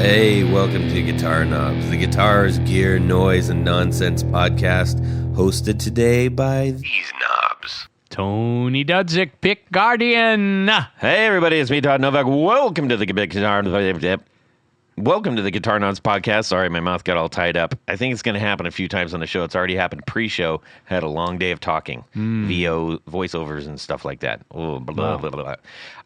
Hey, welcome to Guitar Knobs, the guitars, gear, noise, and nonsense podcast, hosted today by these knobs. Tony Dudzik, Pick Guardian. Hey everybody, it's me, Todd Novak. Welcome to the Guitar Knobs podcast. Sorry, my mouth got all tied up. I think it's going to happen a few times on the show. It's already happened pre-show. Had a long day of talking, VO voiceovers and stuff like that. Oh, blah, blah, blah,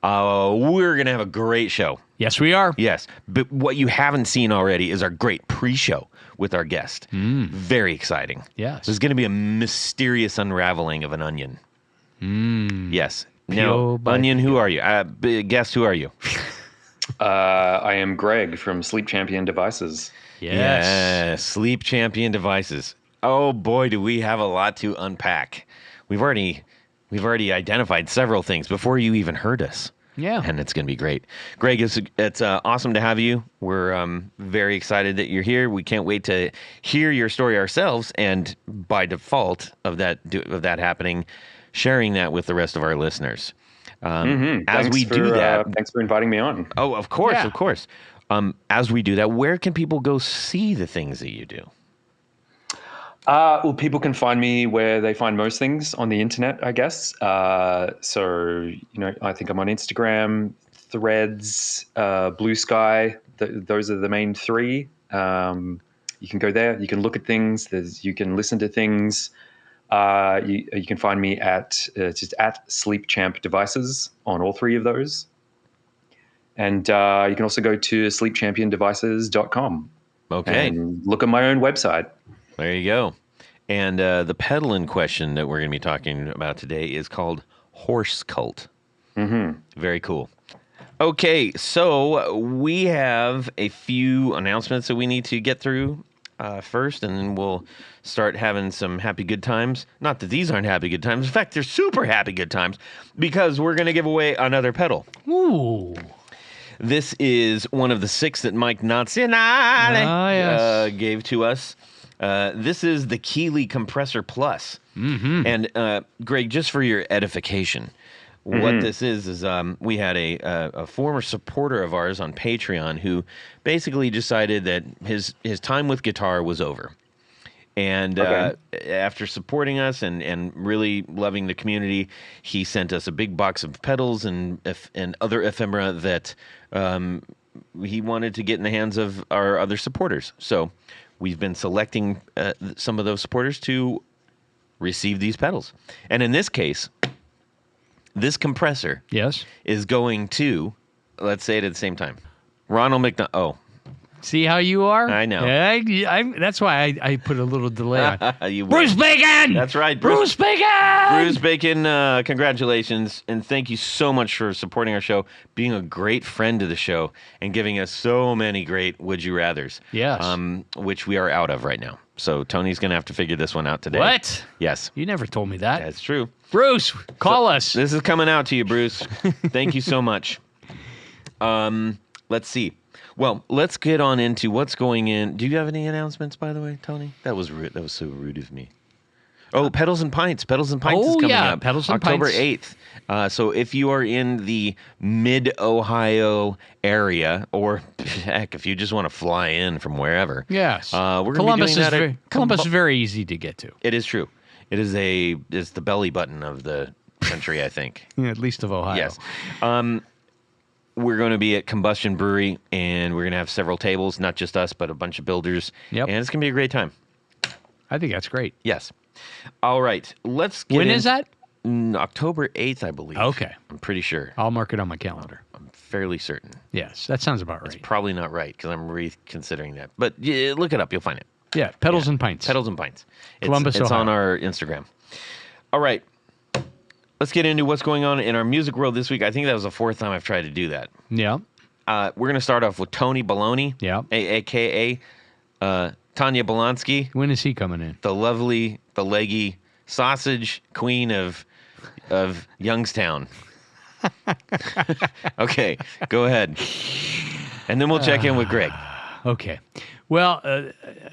blah. We're going to have a great show. Yes, we are. Yes, but what you haven't seen already is our great pre-show with our guest. Very exciting. Yes. There's going to be a mysterious unraveling of an onion. Yes. Now, Onion, who are you? Guest, who are you? I am Greg from Sleep Champion Devices. Yes. Yeah, Sleep Champion Devices. Oh boy, do we have a lot to unpack. We've already identified several things before you even heard us. Yeah. And it's going to be great. Greg, it's awesome to have you. We're very excited that you're here. We can't wait to hear your story ourselves, and by default of that happening, sharing that with the rest of our listeners. As we do that, thanks for inviting me on. Oh, of course, of course. As we do that, where can people go see the things that you do? Well, people can find me where they find most things on the internet, I guess. So, I think I'm on Instagram, Threads, Blue Sky. Those are the main three. You can go there. You can look at things. You can listen to things. You can find me at just at Sleep Champ Devices on all three of those. And you can also go to sleepchampiondevices.com. Okay. And look at my own website. There you go. And the pedal in question that we're going to be talking about today is called Horse Cult. Very cool. Okay, so we have a few announcements that we need to get through first, and then we'll start having some happy good times. Not that these aren't happy good times. In fact, they're super happy good times because we're going to give away another pedal. Ooh. This is one of the 6 that Mike Nazianale gave to us. This is the Keeley Compressor Plus. And Greg, just for your edification, what this is we had a former supporter of ours on Patreon who basically decided that his time with guitar was over. And after supporting us and really loving the community, he sent us a big box of pedals and other ephemera that he wanted to get in the hands of our other supporters. So we've been selecting some of those supporters to receive these pedals. And in this case, this compressor is going to, let's say it at the same time, Ronald McDonald. Oh. See how you are? I know. That's why I put a little delay on. Bruce Bacon! That's right. Bruce Bacon! Bruce Bacon, congratulations. And thank you so much for supporting our show, being a great friend to the show, and giving us so many great Would You Rathers. Yes. Which we are out of right now. So Tony's going to have to figure this one out today. What? Yes. You never told me that. That's true. Bruce, call us. This is coming out to you, Bruce. Thank you so much. Let's see. Well, let's get on into what's going in. Do you have any announcements, by the way, Tony? That was rude. That was so rude of me. Oh, Pedals and Pints. Pedals and Pints is coming up. Pedals and October Pints. 8th. So if you are in the mid-Ohio area, or heck, if you just want to fly in from wherever. Yes. We're going to be doing that. Columbus is very easy to get to. It is true. It's the belly button of the country, I think. At least of Ohio. Yes. We're going to be at Combustion Brewery, and we're going to have several tables, not just us, but a bunch of builders. Yep. And it's going to be a great time. I think that's great. Yes. All right. Let's get When is that? October 8th, I believe. Okay. I'm pretty sure. I'll mark it on my calendar. I'm fairly certain. Yes, that sounds about right. It's probably not right because I'm reconsidering that. But yeah, look it up. You'll find it. Yeah, Pedals and Pints. Pedals and Pints. Columbus, It's Ohio. on our Instagram. All right. Let's get into what's going on in our music world this week. I think that was the 4th time I've tried to do that. Yeah. We're going to start off with Tony Baloney, a.k.a. Tanya Bolonsky. When is he coming in? The lovely, the leggy sausage queen of Youngstown. Okay, go ahead. And then we'll check in with Greg. Okay. Well,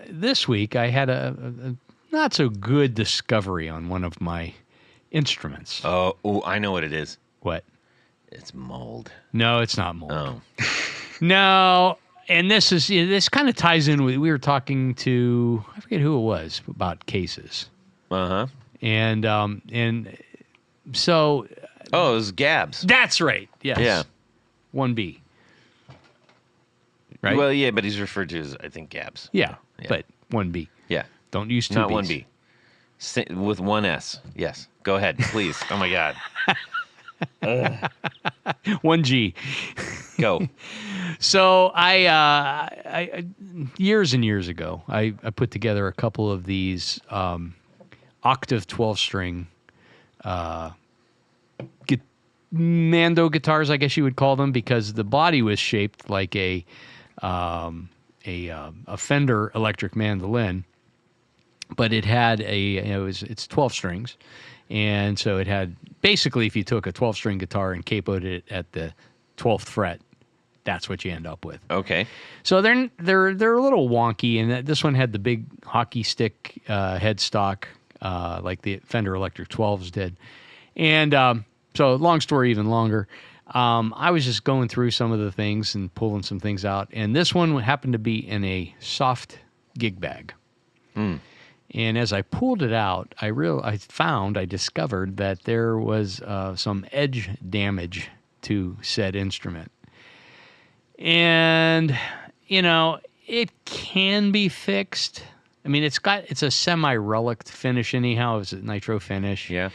this week I had a not so good discovery on one of my instruments. Oh, I know what it is. What? It's mold. No, it's not mold. Oh. No, And this kind of ties in with, we were talking to, I forget who it was, about cases. Uh-huh. And so Oh, it was Gabs. that's right. Yes. Yeah. 1B. Right? Well, yeah, but he's referred to as, I think, Gabs. Yeah, Yeah. but 1B. Yeah. Don't use 2Bs. Not 1B. With 1S. Yes. Go ahead, please. Oh, my God. 1G. Go. So I years and years ago, I put together a couple of these octave 12-string Mando guitars, I guess you would call them, because the body was shaped like a Fender electric mandolin, but it had it's 12 strings, and so it had basically, if you took a 12-string guitar and capoed it at the 12th fret, that's what you end up with. Okay. So they're a little wonky, and this one had the big hockey stick headstock, like the Fender Electric 12s did. And so, long story even longer. I was just going through some of the things and pulling some things out, and this one happened to be in a soft gig bag. And as I pulled it out, I discovered that there was some edge damage to said instrument. And, it can be fixed. I mean, it's a semi-relic finish anyhow. It's a nitro finish. Yeah.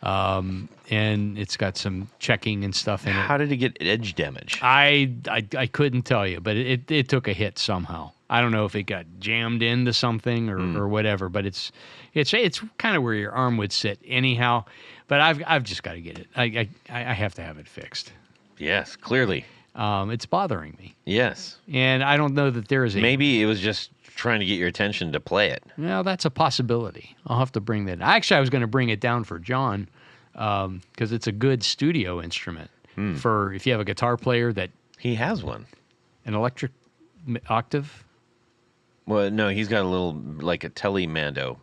And it's got some checking and stuff in it. How did it get edge damage? I couldn't tell you, but it took a hit somehow. I don't know if it got jammed into something or whatever, but it's kind of where your arm would sit anyhow. But I've just got to get it. I have to have it fixed. Yes, clearly. It's bothering me. Yes. And I don't know that there is a... Maybe it was just trying to get your attention to play it. Well, that's a possibility. I'll have to bring that. Actually, I was going to bring it down for John because it's a good studio instrument for if you have a guitar player that... He has one. An electric octave? Well, no, he's got a little, like a Telemando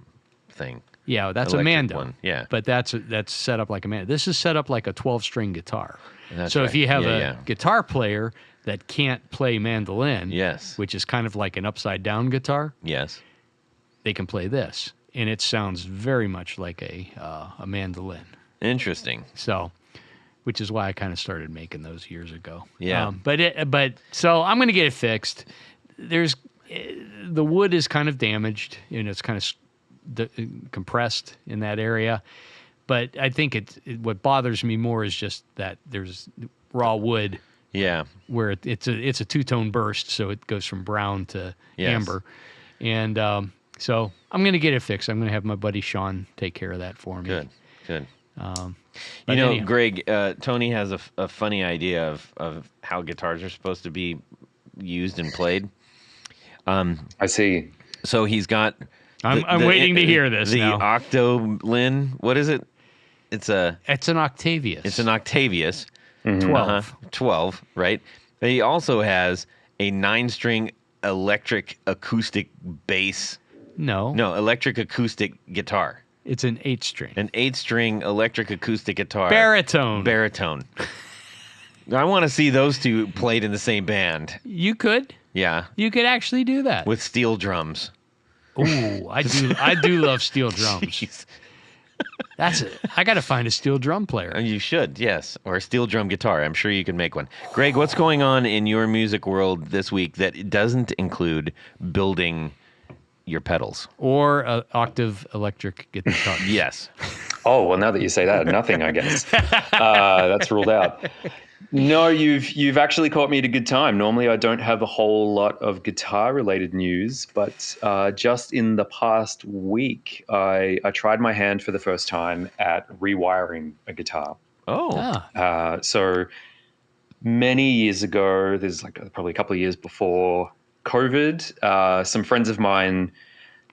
thing. Yeah, that's Electric a Mando. one, yeah. But that's set up like a Mando. This is set up like a 12-string guitar. That's so right. if you have Yeah. a guitar player that can't play mandolin, Yes. which is kind of like an upside-down guitar, Yes. they can play this. And it sounds very much like a mandolin. Interesting. So, which is why I kind of started making those years ago. Yeah. But so I'm going to get it fixed. The wood is kind of damaged, it's kind of compressed in that area. But I think what bothers me more is just that there's raw wood. Yeah. Where it's a two-tone burst, so it goes from brown to amber. And so I'm going to get it fixed. I'm going to have my buddy Sean take care of that for me. Good. Anyhow. Greg, Tony has a funny idea of how guitars are supposed to be used and played. I see. So he's got... I'm waiting to hear this the now. Octolin, what is it? It's an Octavius. It's an Octavius. 12. 12, right? But he also has a 9-string electric acoustic bass. No, electric acoustic guitar. it's an 8-string. An 8-string electric acoustic guitar. Baritone. I want to see those two played in the same band. You could. Yeah. You could actually do that. With steel drums. Ooh, I do love steel drums. Jeez. That's it. I got to find a steel drum player. You should, yes. Or a steel drum guitar. I'm sure you can make one. Greg, what's going on in your music world this week that doesn't include building your pedals? Or octave electric guitar. Yes. Oh, well, now that you say that, nothing, I guess. That's ruled out. No, you've actually caught me at a good time. Normally, I don't have a whole lot of guitar-related news, but just in the past week, I tried my hand for the first time at rewiring a guitar. Oh. So many years ago, there's probably a couple of years before COVID, some friends of mine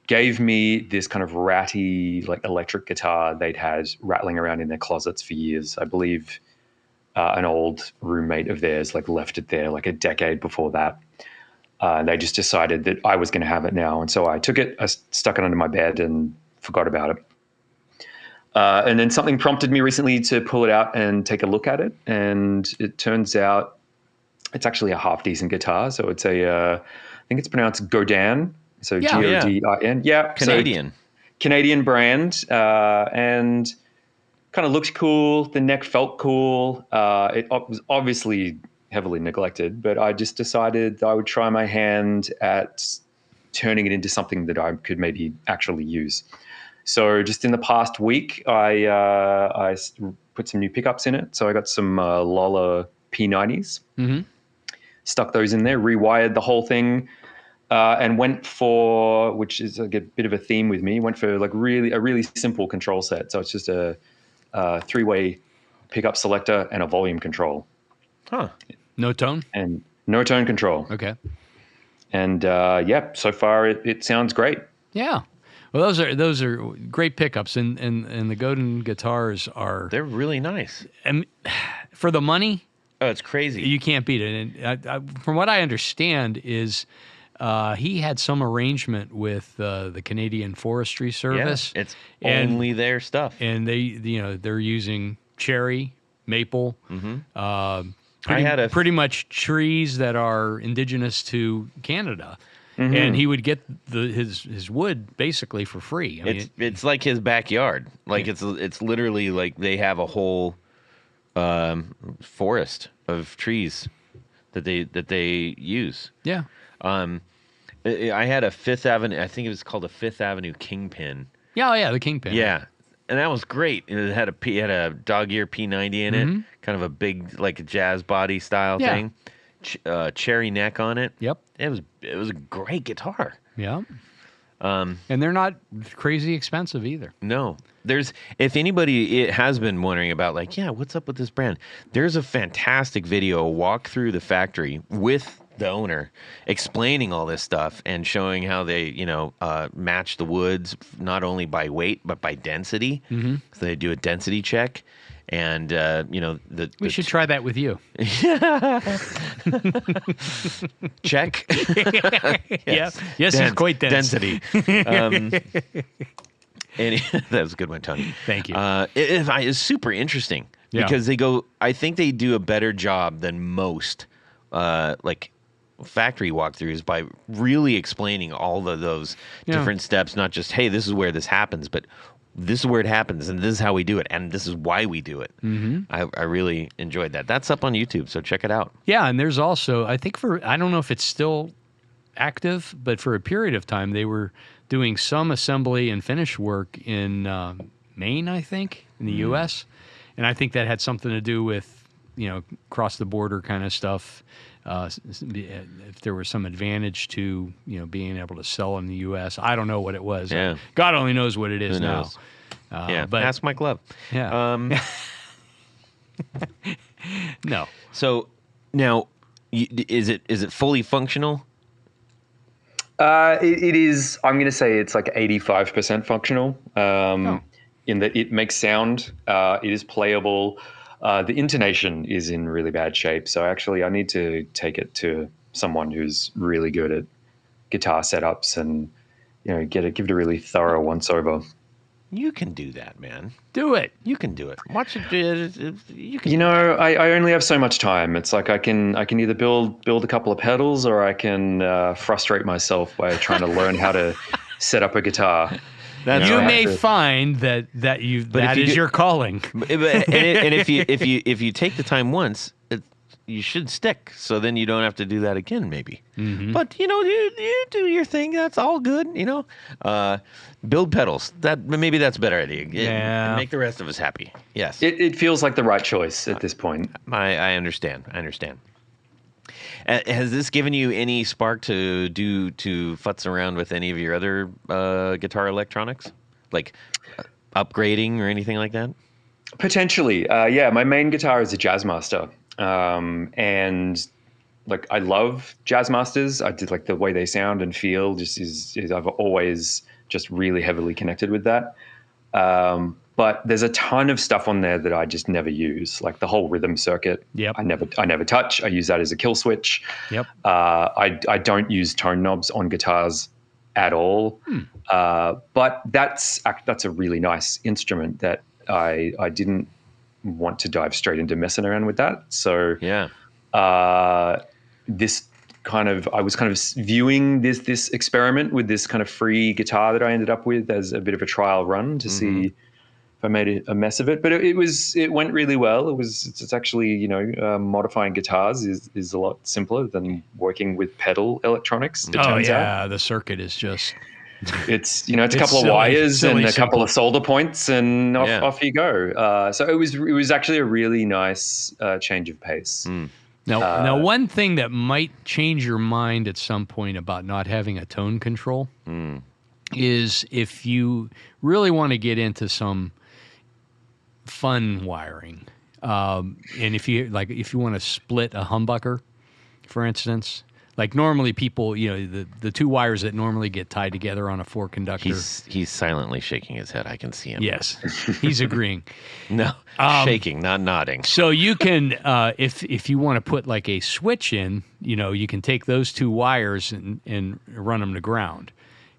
gave me this kind of ratty, electric guitar they'd had rattling around in their closets for years. I believe an old roommate of theirs left it there a decade before that. They just decided that I was going to have it now. And so I took it, I stuck it under my bed and forgot about it. And then something prompted me recently to pull it out and take a look at it. And it turns out It's actually a half decent guitar. So it's I think it's pronounced Godin. So Yeah. Godin. Yeah. Canadian. So Canadian brand, and kind of looked cool. The neck felt cool. It was obviously heavily neglected, but I just decided I would try my hand at turning it into something that I could maybe actually use. So just in the past week, I put some new pickups in it. So I got some Lola P90s, stuck those in there, rewired the whole thing, and went for, which is like a bit of a theme with me, went for like a really simple control set. So it's just a three-way pickup selector and a volume control. Huh. No tone? And no tone control. Okay. And so far it sounds great. Yeah. Well, those are great pickups, and the Godin guitars They're really nice. and for the money, Oh, it's crazy. you can't beat it. And from what I understand is he had some arrangement with the Canadian Forestry Service. Yeah, it's and, only their stuff. and they're using cherry, maple, pretty much trees that are indigenous to Canada. And he would get his wood basically for free. I mean, It's like his backyard. Like it's literally like they have a whole forest of trees that they use. yeah. I had a Fifth Avenue. I think it was called a Fifth Avenue Kingpin. Yeah, oh yeah, the Kingpin. Yeah, and that was great. It had a dog ear P90 in it, kind of a big like a jazz body style Yeah. thing. Cherry neck on it. Yep. It was a great guitar. Yeah. And they're not crazy expensive either. No, if anybody has been wondering about like, yeah, what's up with this brand? There's a fantastic video, walk through the factory with the owner, explaining all this stuff and showing how they, match the woods not only by weight but by density. So they do a density check, and We should try that with you. check. Yes, it's quite dense. Density. And that was a good one, Tony. Thank you. It's super interesting because I think they do a better job than most factory walkthroughs by really explaining all of those different steps, not just, hey, this is where this happens, but this is where it happens, and this is how we do it, and this is why we do it. I really enjoyed that. That's up on YouTube, so check it out. Yeah, and there's also, I think I don't know if it's still active, but for a period of time, they were doing some assembly and finish work in Maine, I think, in the U.S., and I think that had something to do with, cross the border kind of stuff. If there was some advantage to being able to sell in the U.S., I don't know what it was. Yeah. God only knows what it is Who knows? now. But ask Mike Love. Yeah. No. So now, is it fully functional? It is. I'm going to say it's like 85% functional. In that it makes sound. It is playable. The intonation is in really bad shape. So actually, I need to take it to someone who's really good at guitar setups and give it a really thorough once over. You can do that, man. Do it. You can do it. Watch it. You can. I only have so much time. It's like I can either build a couple of pedals, or I can frustrate myself by trying to learn how to set up a guitar. You may find that is your calling. And if you take the time once, you should stick. So then you don't have to do that again, maybe. But you do your thing. That's all good. Build pedals. Maybe that's a better idea. Yeah. Make the rest of us happy. Yes. It feels like the right choice at this point. I understand. Has this given you any spark to futz around with any of your other guitar electronics, like upgrading or anything like that? Potentially, yeah. My main guitar is a Jazzmaster, and like I love Jazzmasters. I did like the way they sound and feel. Is I've always just really heavily connected with that. But there's a ton of stuff on there that I just never use, like the whole rhythm circuit. Yep. I never touch. I use that as a kill switch. Yep. I don't use tone knobs on guitars at all. But that's a really nice instrument that I didn't want to dive straight into messing around with that. So yeah, this I was kind of viewing this experiment with this kind of free guitar that I ended up with as a bit of a trial run to see if I made a mess of it. But it went really well. It's actually, modifying guitars is a lot simpler than working with pedal electronics. It turns out. The circuit is just. It's a couple of wires and a couple of solder points, and off you go. So it was actually a really nice change of pace. Now, one thing that might change your mind at some point about not having a tone control is if you really want to get into some fun wiring, and if you want to split a humbucker, for instance. Like normally people, the two wires that normally get tied together on a four conductor. He's silently shaking his head. I can see him. Yes, he's agreeing. No, shaking, not nodding. So you can, if you want to put like a switch in, you can take those two wires and run them to ground,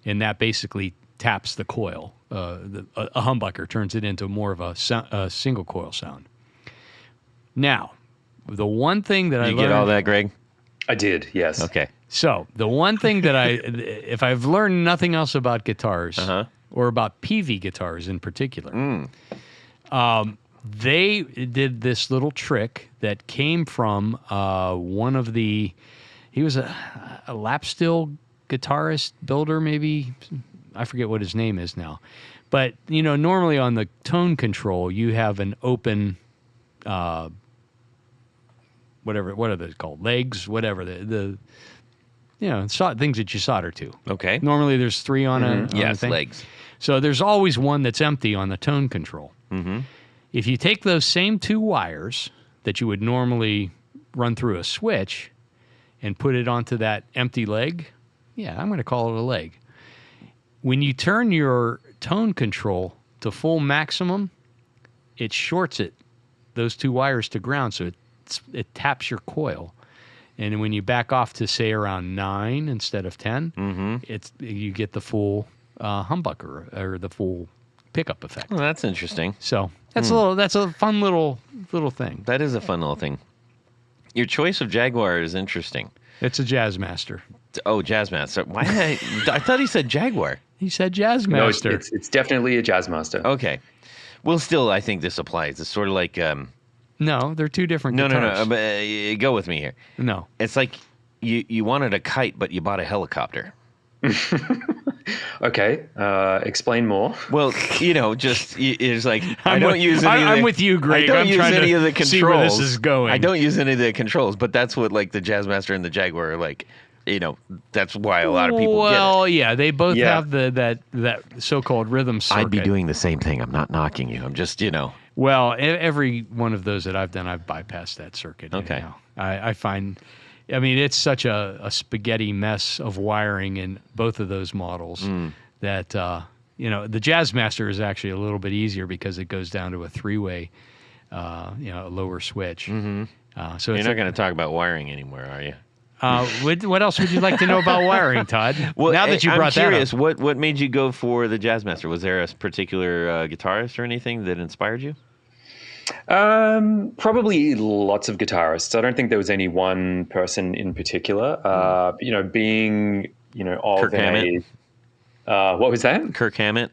and that basically taps the coil. A humbucker turns it into more of a single coil sound. Now, the one thing that I learned. You get all that, Greg? I did, yes. Okay. So the one thing that if I've learned nothing else about guitars or about PV guitars in particular, they did this little trick that came from one of he was a lap steel guitarist builder, maybe. I forget what his name is now. But, normally on the tone control, you have an open whatever, what are they called? Legs, whatever, the things that you solder to. Okay. Normally there's three on a thing. Legs. So there's always one that's empty on the tone control. Mm-hmm. If you take those same two wires that you would normally run through a switch and put it onto that empty leg, I'm going to call it a leg. When you turn your tone control to full maximum, it shorts those two wires to ground, so it taps your coil, and when you back off to say around 9 instead of 10, you get the full humbucker or the full pickup effect. Well, that's interesting. So that's a fun little thing. That is a fun little thing. Your choice of Jaguar is interesting. It's a Jazzmaster. Oh, Jazzmaster. Why? I thought he said Jaguar. He said Jazzmaster. No, it's definitely a Jazzmaster. Okay. Well, still, I think this applies. It's sort of like. No, they're two different guitars. No. But, go with me here. No. It's like you wanted a kite, but you bought a helicopter. Okay. Explain more. Well, it's like I don't use any. I'm with you, Greg. I don't use any of the controls. See where this is going. I don't use any of the controls, but that's what like the Jazzmaster and the Jaguar are like. That's why a lot of people get it. Well, yeah, they both have that so-called rhythm circuit. I'd be doing the same thing. I'm not knocking you. I'm just, Well, every one of those that I've done, I've bypassed that circuit. Okay. Anyhow. I find, it's such a spaghetti mess of wiring in both of those models that, the Jazzmaster is actually a little bit easier because it goes down to a three-way, a lower switch. Mm-hmm. So you're not going to talk about wiring anymore, are you? What else would you like to know about wiring, Todd? Well, now that you brought I'm curious, that up. what made you go for the Jazzmaster? Was there a particular guitarist or anything that inspired you? Probably lots of guitarists. I don't think there was any one person in particular. Being of Kirk Hammett. What was that? Kirk Hammett.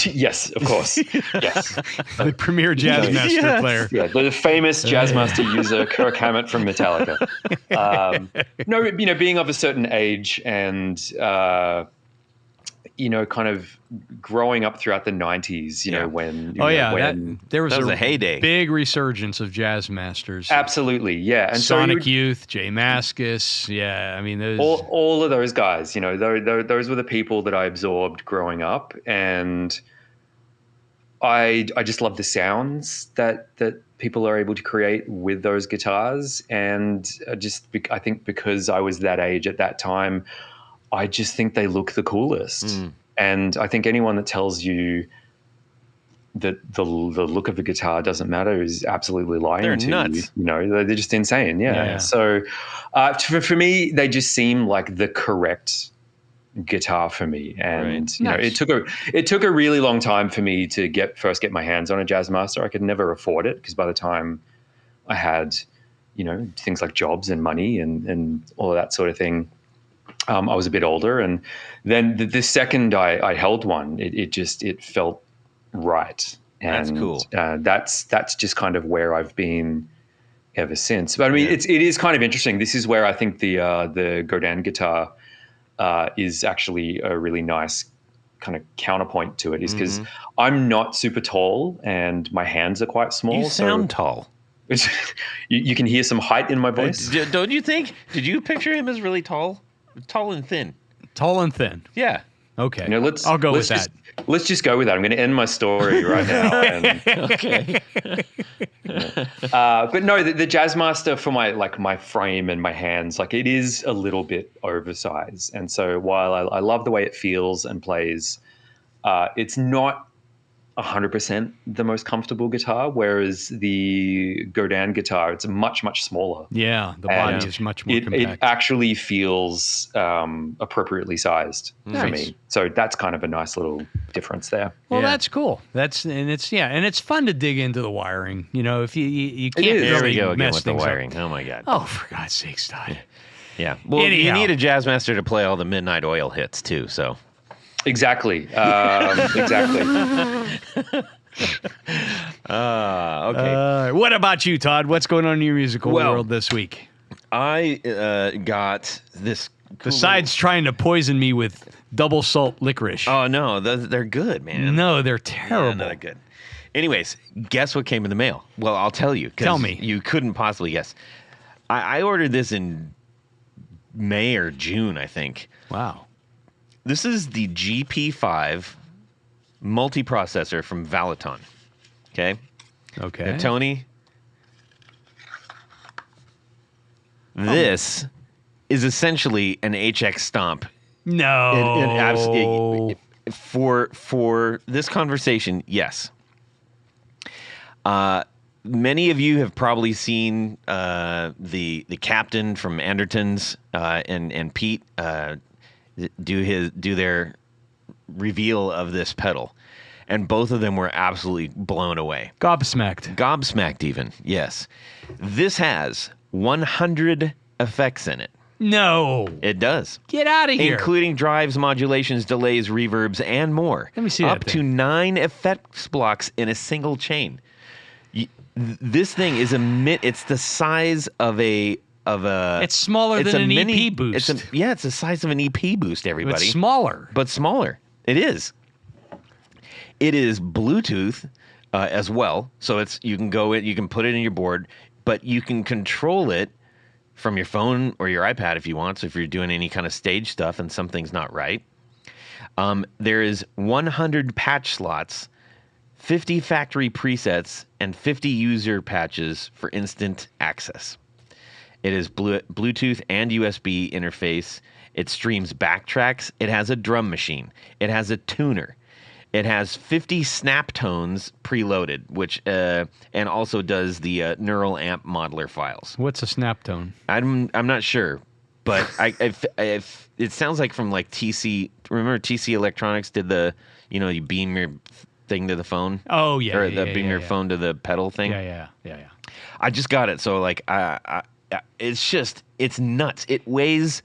Yes, of course. Yes. The premier Jazzmaster player. Yeah, the famous Jazzmaster user, Kirk Hammett from Metallica. Being of a certain age and, kind of growing up throughout the 90s, when... there was a heyday. Big resurgence of Jazzmasters. Absolutely, yeah. And Sonic Youth, Jay Mascis, those... All of those guys, those were the people that I absorbed growing up, and I just love the sounds that people are able to create with those guitars, and I think because I was that age at that time, I just think they look the coolest. And I think anyone that tells you that the look of a guitar doesn't matter is absolutely lying They're to nuts. you. They're just insane. Yeah. So for me, they just seem like the correct guitar for me. And it took a really long time for me to first get my hands on a Jazzmaster. I could never afford it because by the time I had things like jobs and money and all of that sort of thing. I was a bit older, and then the second I held one, it felt right. And That's cool. That's just kind of where I've been ever since. But I mean, it is kind of interesting. This is where I think the Godin guitar is actually a really nice kind of counterpoint to it, is because I'm not super tall and my hands are quite small. You sound tall. You can hear some height in my voice. Don't you think? Did you picture him as really tall? Tall and thin. Tall and thin. Yeah. Okay. I'll go with that. Let's just go with that. I'm going to end my story right now. Okay. But no, the Jazzmaster, for my frame and my hands, like, it is a little bit oversized. And so while I love the way it feels and plays, it's not 100% the most comfortable guitar, whereas the Godin guitar, it's much, much smaller. Yeah, the body is much more compact. It actually feels appropriately sized for me. So that's kind of a nice little difference there. Well, that's cool. And it's fun to dig into the wiring. If you can't There really we go again mess with the things wiring. up. Oh my God. Oh, for God's sakes, Todd. Yeah. Well, Anyhow. you need a Jazzmaster to play all the Midnight Oil hits too. So. Exactly. Exactly. Okay. What about you, Todd? What's going on in your musical Well, world this week? I got this. Besides trying to poison me with double salt licorice. Oh no, they're good, man. No, they're terrible. Yeah, no, they're good. Anyways, guess what came in the mail? Well, I'll tell you. 'Cause Tell me. You couldn't possibly guess. I ordered this in May or June, I think. Wow. This is the GP5 multiprocessor from Valiton. Okay? Okay. Now, Tony, this is essentially an HX stomp. No. For this conversation, yes. Many of you have probably seen the captain from Andertons and Pete do their reveal of this pedal, and both of them were absolutely blown away, gobsmacked even. Yes, this has 100 effects in it. No, It does. get out of here. Including drives, modulations, delays, reverbs, and more. Let me see up that to thing. 9 effects blocks in a single chain. This thing is it's the size of a. It's smaller than an EP boost. It's the size of an EP boost, everybody. It's smaller. But smaller. It is. It is Bluetooth as well. So you can put it in your board, but you can control it from your phone or your iPad if you want. So if you're doing any kind of stage stuff and something's not right. There is 100 patch slots, 50 factory presets, and 50 user patches for instant access. It is Bluetooth and USB interface. It streams backtracks. It has a drum machine. It has a tuner. It has 50 snap tones preloaded, which and also does the neural amp modeler files. What's a snap tone? I'm not sure, but it sounds like from like TC. Remember TC Electronics did you beam your thing to the phone. Oh yeah, or beam your phone to the pedal thing. Yeah. I just got it, so like it's nuts. It weighs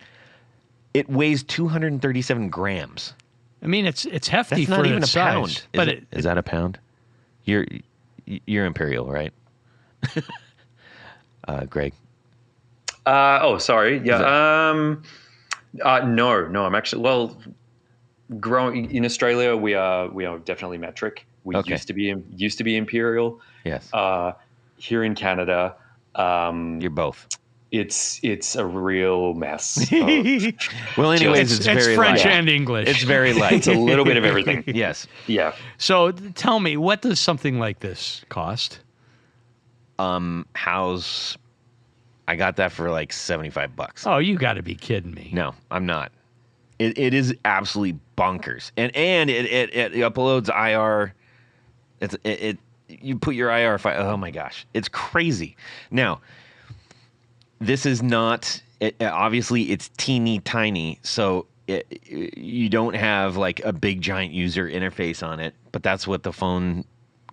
237 grams. I mean, it's hefty That's not for even its a pound. size. But Is that a pound? You're Imperial, right? Greg. Sorry. Yeah. No. I'm actually growing in Australia. We are definitely metric. We Okay. used to be Imperial. Yes. Here in Canada, You're both. it's a real mess. Well, anyways, it's very French light. and English. It's very light. It's a little bit of everything. Yes. Yeah. So tell me, what does something like this cost? I got that for like $75. Oh, you got to be kidding me. No, I'm not. It is absolutely bonkers, and it uploads IR. You put your IR file. Oh my gosh, it's crazy. Now, this is not. Obviously, it's teeny tiny, so you don't have like a big giant user interface on it. But that's what the phone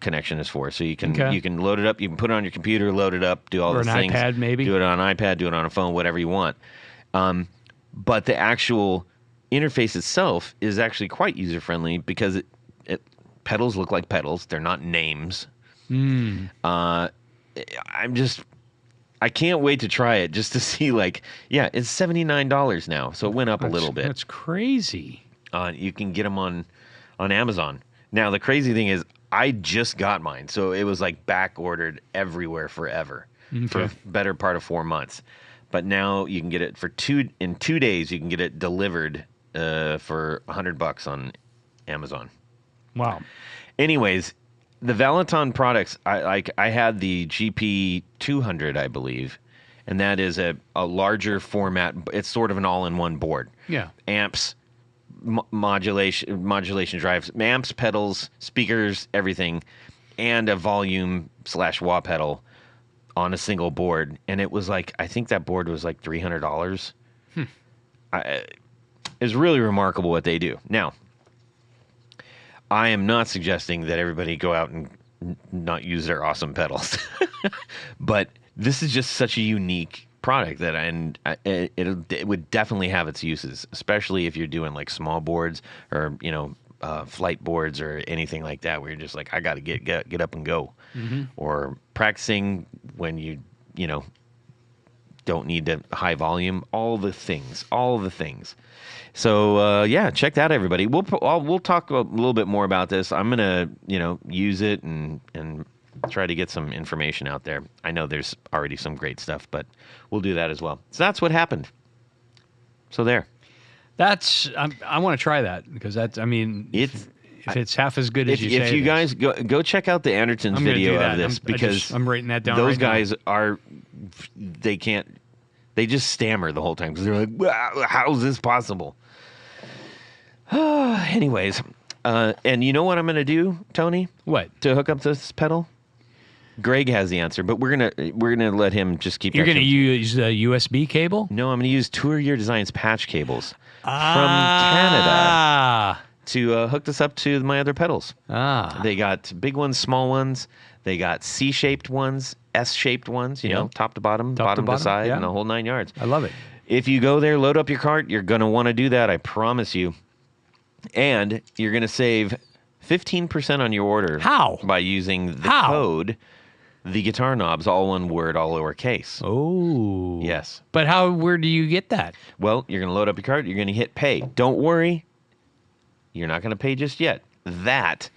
connection is for. So you can load it up. You can put it on your computer, load it up, do all or the an things. iPad, maybe. Do it on an iPad, do it on a phone, whatever you want. But the actual interface itself is actually quite user friendly because pedals look like pedals. They're not names. I can't wait to try it just to see, like, it's $79 now. So it went up a little bit. That's crazy. You can get them on Amazon. Now, the crazy thing is I just got mine. So it was like back ordered everywhere forever for a better part of 4 months. But now you can get it in 2 days. You can get it delivered for $100 on Amazon. Wow. Anyways, the Valenton products, I had the GP 200, I believe, and that is a larger format. It's sort of an all-in-one board. Yeah. Amps, modulation drives, amps, pedals, speakers, everything, and a volume/wah pedal on a single board. And it was like, I think that board was like $300. It's really remarkable what they do. Now, I am not suggesting that everybody go out and not use their awesome pedals, but this is just such a unique product that it would definitely have its uses, especially if you're doing like small boards or flight boards or anything like that, where you're just like, I got to get up and go, or practicing when you don't need to high volume, all the things. So check that out, everybody. We'll talk a little bit more about this. I'm gonna use it and try to get some information out there. I know there's already some great stuff, but we'll do that as well. So that's what happened. So there. I want to try that because if it's half as good as you say. If you guys go check out the Andertons video of this, because I'm writing that down. Those guys they just stammer the whole time because they're like, wow, how is this possible? Anyways, and you know what I'm going to do, Tony? What? To hook up this pedal? Greg has the answer, but we're gonna let him just keep. You're going to use a USB cable? No, I'm going to use Tour Gear Designs patch cables from Canada to hook this up to my other pedals. They got big ones, small ones. They got C-shaped ones, S-shaped ones. Top to bottom, bottom to side, and the whole 9 yards. I love it. If you go there, load up your cart, you're going to want to do that. I promise you. And you're going to save 15% on your order. How? By using the code, the guitar knobs, all one word, all lowercase. Oh. Yes. But where do you get that? Well, you're going to load up your cart. You're going to hit pay. Don't worry. You're not going to pay just yet. That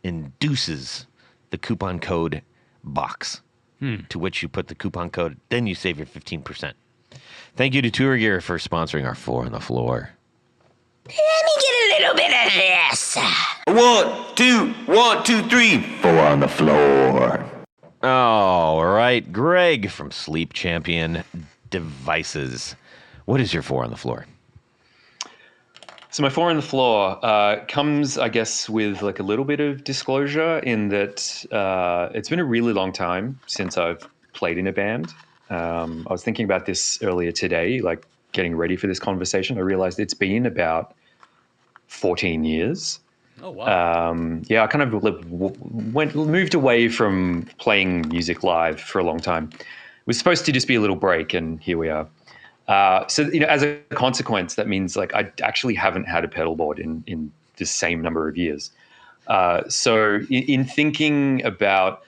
induces the coupon code box, to which you put the coupon code. Then you save your 15%. Thank you to Tour Gear for sponsoring our 4 on the Floor. Let me get a little bit of this. 1, 2, 3. 4 on the floor. All right, Greg from Sleep Champion Devices. What is your 4 on the floor? So my 4 on the floor comes, I guess, with like a little bit of disclosure in that it's been a really long time since I've played in a band. I was thinking about this earlier today, like getting ready for this conversation. I realized it's been about 14 years. Oh, wow. I kind of moved away from playing music live for a long time. It was supposed to just be a little break, and here we are. So, as a consequence, that means like I actually haven't had a pedal board in the same number of years. So in thinking about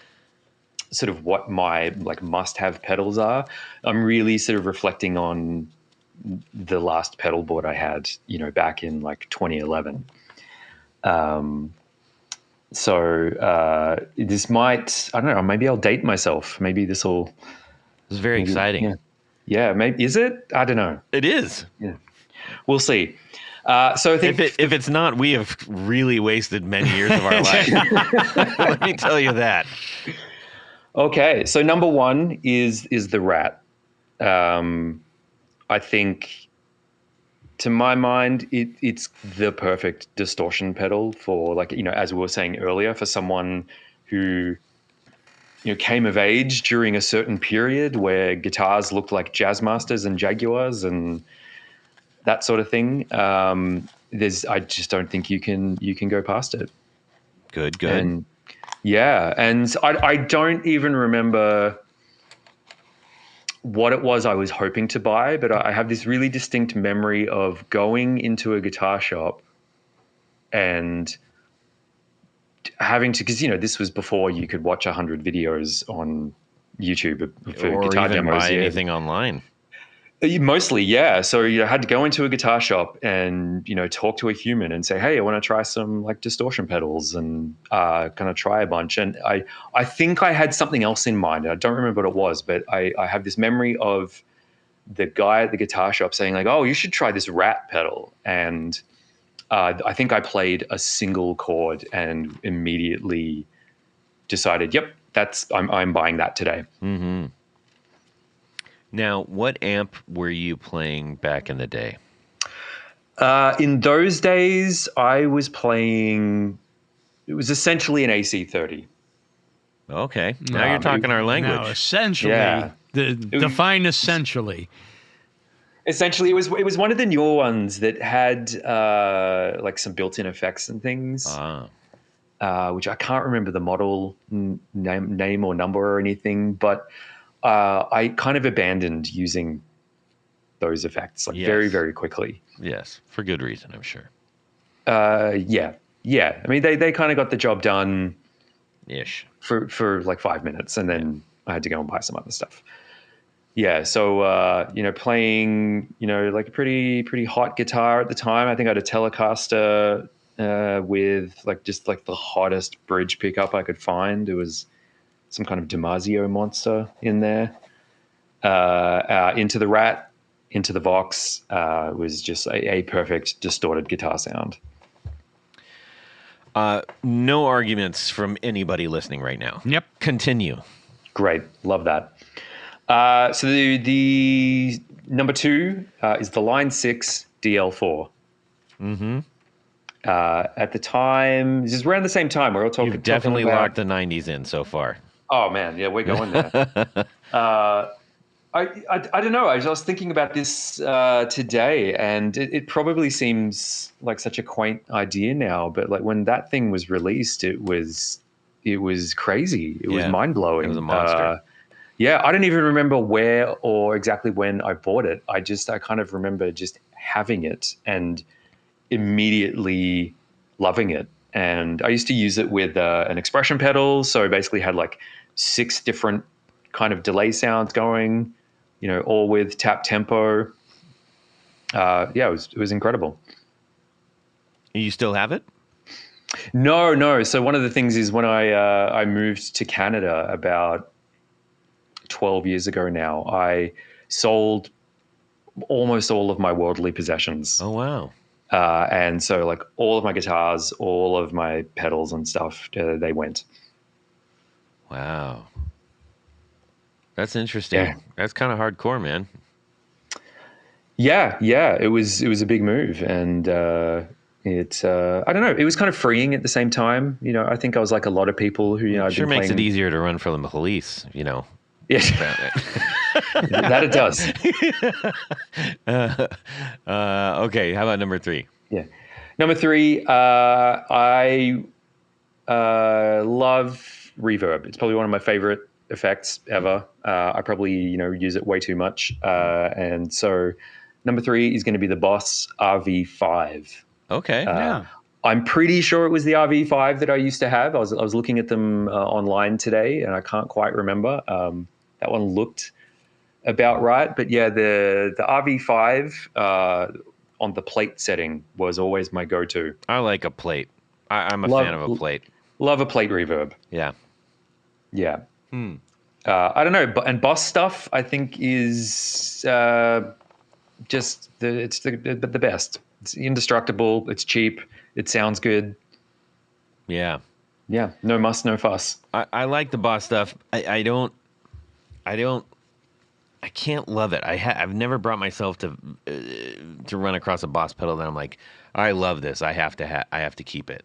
sort of what my like must-have pedals are, I'm really sort of reflecting on the last pedal board I had, back in like 2011. This might, I don't know, maybe I'll date myself. Maybe this will. This is very exciting. Yeah, maybe. Is it? I don't know. It is. Yeah. We'll see. So I think if it's not, we have really wasted many years of our life. Let me tell you that. Okay, so number one is the Rat. I think, to my mind, it's the perfect distortion pedal for, like, as we were saying earlier, for someone who came of age during a certain period where guitars looked like Jazzmasters and Jaguars and that sort of thing. I just don't think you can go past it. Good. And Yeah, and I don't even remember what it was I was hoping to buy, but I have this really distinct memory of going into a guitar shop and having to, because this was before you could watch 100 videos on YouTube for Or guitar even demos. buy anything online. Mostly, yeah. So I had to go into a guitar shop and talk to a human and say, "Hey, I want to try some like distortion pedals and kind of try a bunch." And I think I had something else in mind. I don't remember what it was, but I have this memory of the guy at the guitar shop saying like, "Oh, you should try this Rat pedal." And I think I played a single chord and immediately decided, "Yep, I'm buying that today." Mm-hmm. Now, what amp were you playing back in the day? In those days, I was playing. It was essentially an AC30. Okay, now you're talking our language. Now, essentially, Yeah. define essentially. Essentially, it was one of the newer ones that had like some built-in effects and things, which I can't remember the model name or number or anything, but I kind of abandoned using those effects like very, very quickly. Yes, for good reason, I'm sure. Yeah. I mean, they kind of got the job done Ish. for like 5 minutes, and then I had to go and buy some other stuff. Yeah, so playing like a pretty hot guitar at the time. I think I had a Telecaster with just like the hottest bridge pickup I could find. It was some kind of Damasio monster in there. Into the Rat, into the Vox was just a perfect distorted guitar sound. No arguments from anybody listening right now. Yep. Continue. Great, love that. So the number 2 is the Line 6 DL4. Mm-hmm. At the time, this is around the same time. We're all talking. You've definitely talking about, locked the 90s in so far. Oh man, yeah, we're going there. I don't know. I was thinking about this today, and it probably seems like such a quaint idea now, but like when that thing was released, it was crazy. It was mind blowing. It was a monster. Yeah, I don't even remember where or exactly when I bought it. I kind of remember just having it and immediately loving it. And I used to use it with an expression pedal. So I basically had like 6 different kind of delay sounds going, all with tap tempo. It was incredible. You still have it? No. So one of the things is when I moved to Canada about 12 years ago now, I sold almost all of my worldly possessions. Oh, wow. And so like all of my guitars, all of my pedals and stuff, they went. Wow. That's interesting. Yeah. That's kind of hardcore, man. Yeah. It was a big move, and I don't know. It was kind of freeing at the same time. I think I was like a lot of people who I've Sure been makes playing. it easier to run from the police, Yeah, about it. that it does. Okay, how about number 3? Yeah, number 3. I love reverb. It's probably one of my favorite effects ever. I probably use it way too much, and so number 3 is going to be the Boss RV5. Okay. Yeah. I'm pretty sure it was the RV5 that I used to have. I was looking at them online today, and I can't quite remember. That one looked about right, but yeah, the RV5 on the plate setting was always my go-to. I like a plate. I'm a fan of a plate. Love a plate reverb. Yeah. Yeah. I don't know, and Boss stuff I think is just the best. It's indestructible. It's cheap. It sounds good. Yeah. Yeah. No muss, no fuss. I like the Boss stuff. I can't love it. I've never brought myself to run across a Boss pedal that I'm like, I love this. I have to keep it.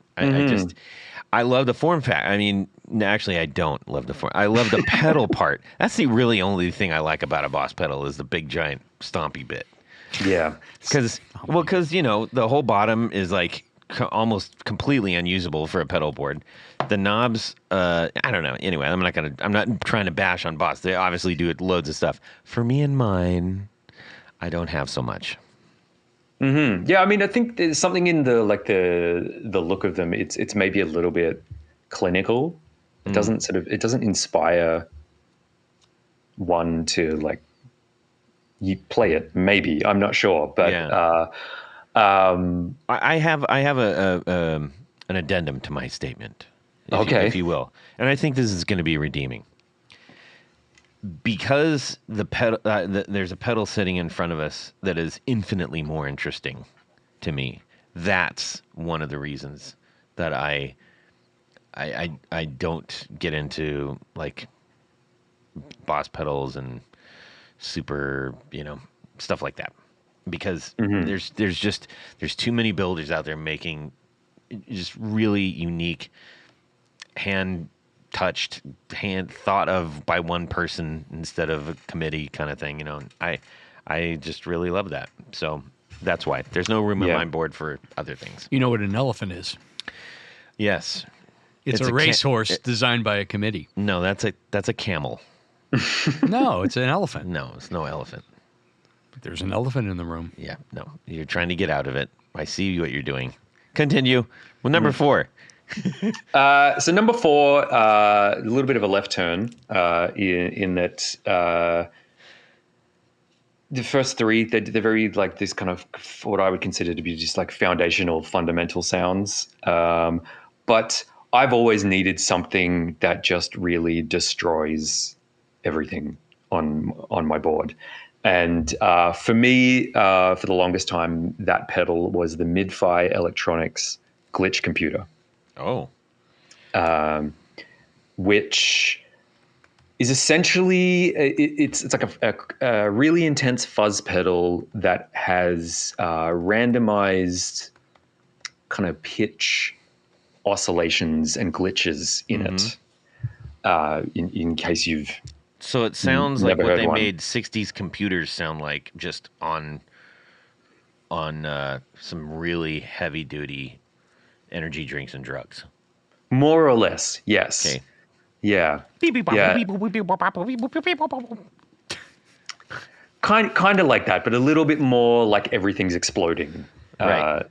I love the form factor. I mean, actually, I don't love the form. I love the pedal part. That's the really only thing I like about a Boss pedal is the big giant stompy bit. Yeah. Because the whole bottom is like almost completely unusable for a pedal board. The knobs, I don't know. Anyway, I'm not trying to bash on Boss. They obviously do loads of stuff. For me and mine, I don't have so much. Mm-hmm. Yeah, I mean, I think there's something in the look of them. It's maybe a little bit clinical. It doesn't inspire one to like you play it. Maybe I'm not sure, but Yeah. I have an addendum to my statement, if you will, and I think this is going to be redeeming because there's a pedal sitting in front of us that is infinitely more interesting to me. That's one of the reasons that I don't get into like Boss pedals and super, stuff like that. Because there's too many builders out there making just really unique hand thought of by one person instead of a committee kind of thing. I just really love that. So that's why there's no room in my board for other things. You know what an elephant is? Yes, it's a racehorse designed by a committee. No, that's a camel. No, it's an elephant. No, it's no elephant. There's an elephant in the room. Yeah, no. You're trying to get out of it. I see what you're doing. Continue. Well, number 4. So number 4, a little bit of a left turn in that the first 3, they're very like this kind of what I would consider to be just like foundational, fundamental sounds. But I've always needed something that just really destroys everything on my board. And for me, for the longest time, that pedal was the Mid-Fi Electronics glitch computer. Oh. Which is essentially, it's like a really intense fuzz pedal that has randomized kind of pitch oscillations and glitches in it. In case you've... So it sounds like what they one. made 60s computers sound like, just on some really heavy duty energy drinks and drugs. More or less, yes. Okay. Yeah. Kind of like that, but a little bit more like everything's exploding. Right.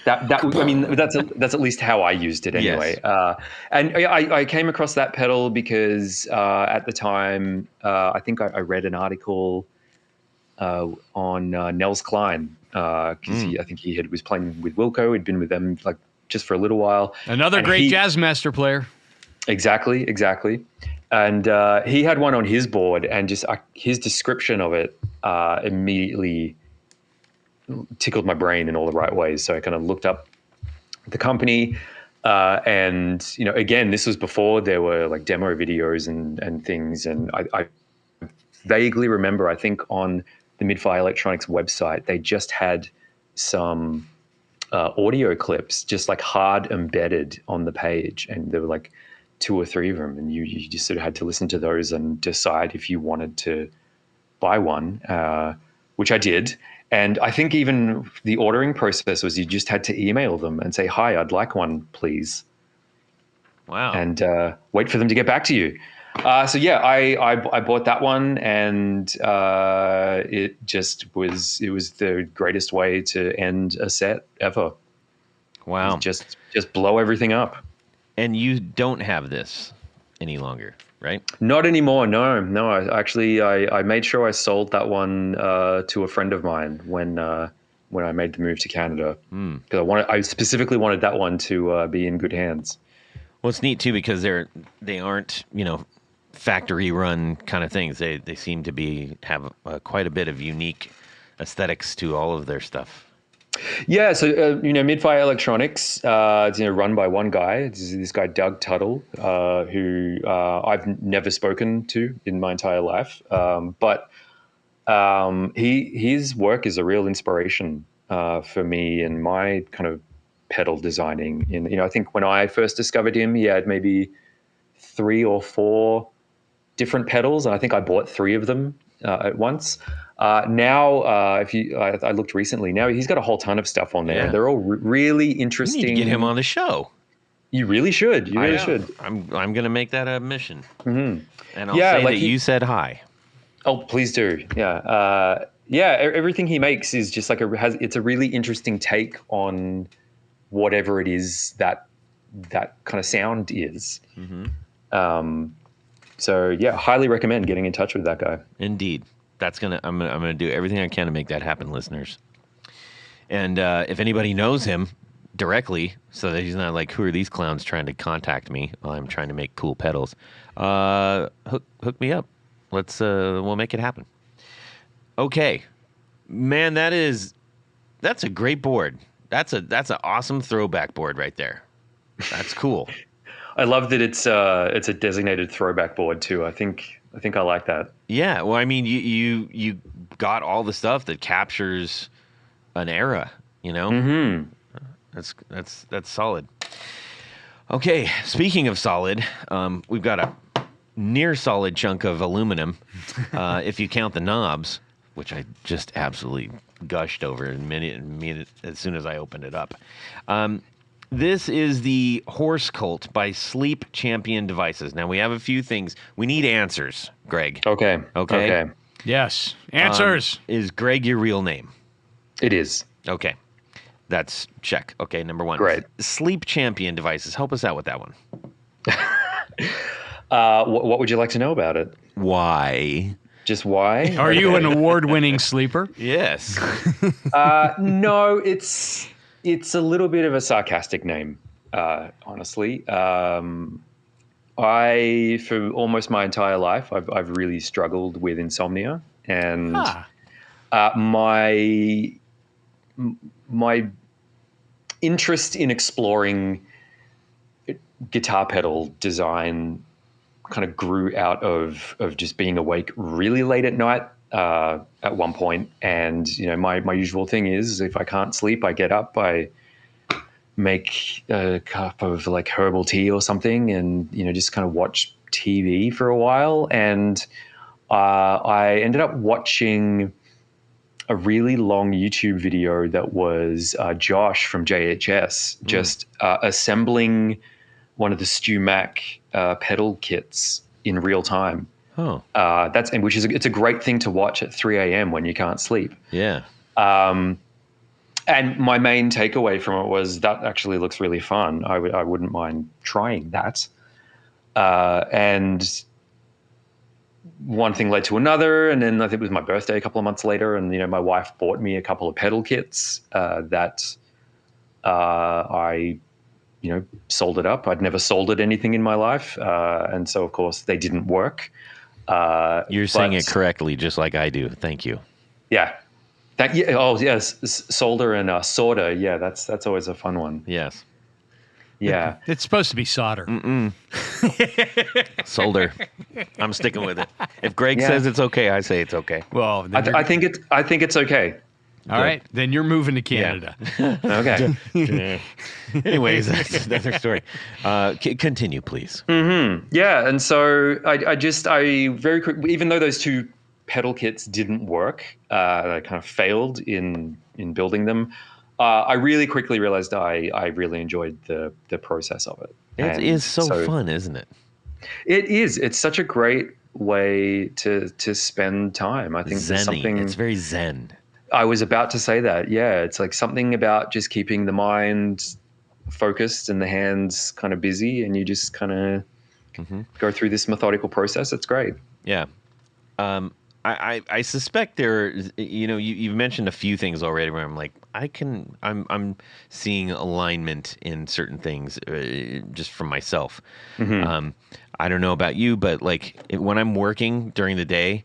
I mean, that's at least how I used it anyway. Yes. And I came across that pedal because at the time, I think I read an article on Nels Klein because I think he was playing with Wilco. He'd been with them like just for a little while. Another great jazz master player. Exactly. And he had one on his board, and just his description of it immediately tickled my brain in all the right ways. So I kind of looked up the company, and again, this was before there were like demo videos and things. And I vaguely remember, I think on the Mid-Fi Electronics website, they just had some audio clips just like hard embedded on the page, and there were like 2 or 3 of them, and you just sort of had to listen to those and decide if you wanted to buy one, which I did. And I think even the ordering process was you just had to email them and say, "Hi, I'd like one, please." Wow. And wait for them to get back to you. So yeah, I bought that one, and it was the greatest way to end a set ever. Wow. Just blow everything up. And you don't have this any longer, right? Not anymore. No. I made sure I sold that one to a friend of mine when I made the move to Canada, because I specifically wanted that one to be in good hands. Well, it's neat too because they aren't factory run kind of things. They seem to have quite a bit of unique aesthetics to all of their stuff. Yeah, so Mid-Fi Electronics, it's run by one guy. It's this guy Doug Tuttle, who I've never spoken to in my entire life, but his work is a real inspiration for me in my kind of pedal designing. I think when I first discovered him, he had maybe 3 or 4 different pedals, and I think I bought 3 of them at once. Now, if you, I looked recently. Now he's got a whole ton of stuff on there. Yeah. They're all really You interesting. need to get him on the show. You really should. You really I should. I'm going to make that a mission. Mm-hmm. And I'll Yeah, say like that you said hi. Oh, please do. Yeah. Everything he makes is just like it's a really interesting take on whatever it is that kind of sound is. Mm-hmm. So yeah, highly recommend getting in touch with that guy. Indeed. I'm gonna do everything I can to make that happen, listeners. And if anybody knows him directly, so that he's not like, who are these clowns trying to contact me while I'm trying to make cool pedals? Hook me up. We'll make it happen. Okay, man, that's a great board. That's an awesome throwback board right there. That's cool. I love that it's a designated throwback board too. I think I like that. Yeah, well, I mean, you got all the stuff that captures an era, you know. Mm-hmm. That's solid. Okay, speaking of solid, we've got a near solid chunk of aluminum, if you count the knobs, which I just absolutely gushed over in a minute as soon as I opened it up. This is the Horse Colt by Sleep Champion Devices. Now, we have a few things. We need answers, Greg. Okay. Yes. Answers. Is Greg your real name? It is. Okay. That's check. Okay, number one. Great. Sleep Champion Devices. Help us out with that one. What would you like to know about it? Why? Just why? Are you an award-winning sleeper? Yes. No, it's a little bit of a sarcastic name, honestly. For almost my entire life, I've really struggled with insomnia, and my interest in exploring guitar pedal design kind of grew out of just being awake really late at night at one point. And, my usual thing is if I can't sleep, I get up, I make a cup of like herbal tea or something and, just kind of watch TV for a while. And I ended up watching a really long YouTube video that was Josh from JHS just assembling one of the Stu Mac pedal kits in real time. Oh, it's a great thing to watch at 3 a.m. when you can't sleep. yeah. And my main takeaway from it was that actually looks really fun. I wouldn't mind trying that. And one thing led to another, and then I think it was my birthday a couple of months later, and my wife bought me a couple of pedal kits that I soldered up. I'd never soldered anything in my life, and so of course they didn't work. You're saying it correctly, just like I do. Thank you. Yeah. Oh yes, solder and solder. Yeah, that's always a fun one. Yes. Yeah. It's supposed to be solder. Solder. I'm sticking with it. If Greg says it's okay, I say it's okay. Well, I think it's okay. all right. Then you're moving to Canada. Okay. Anyways, that's another story. Continue, please. Yeah, and so I very quick, even though those two pedal kits didn't work, I kind of failed in building them. I really quickly realized I really enjoyed the process of it. It is so fun, isn't it? It is. It's such a great way to spend time. I think there's something. It's very zen. I was about to say that. Yeah, it's like something about just keeping the mind focused and the hands kind of busy, and you just kind of go through this methodical process. It's great. Yeah. I suspect you've mentioned a few things already where I'm like, I'm seeing alignment in certain things just from myself. I don't know about you, but like when I'm working during the day,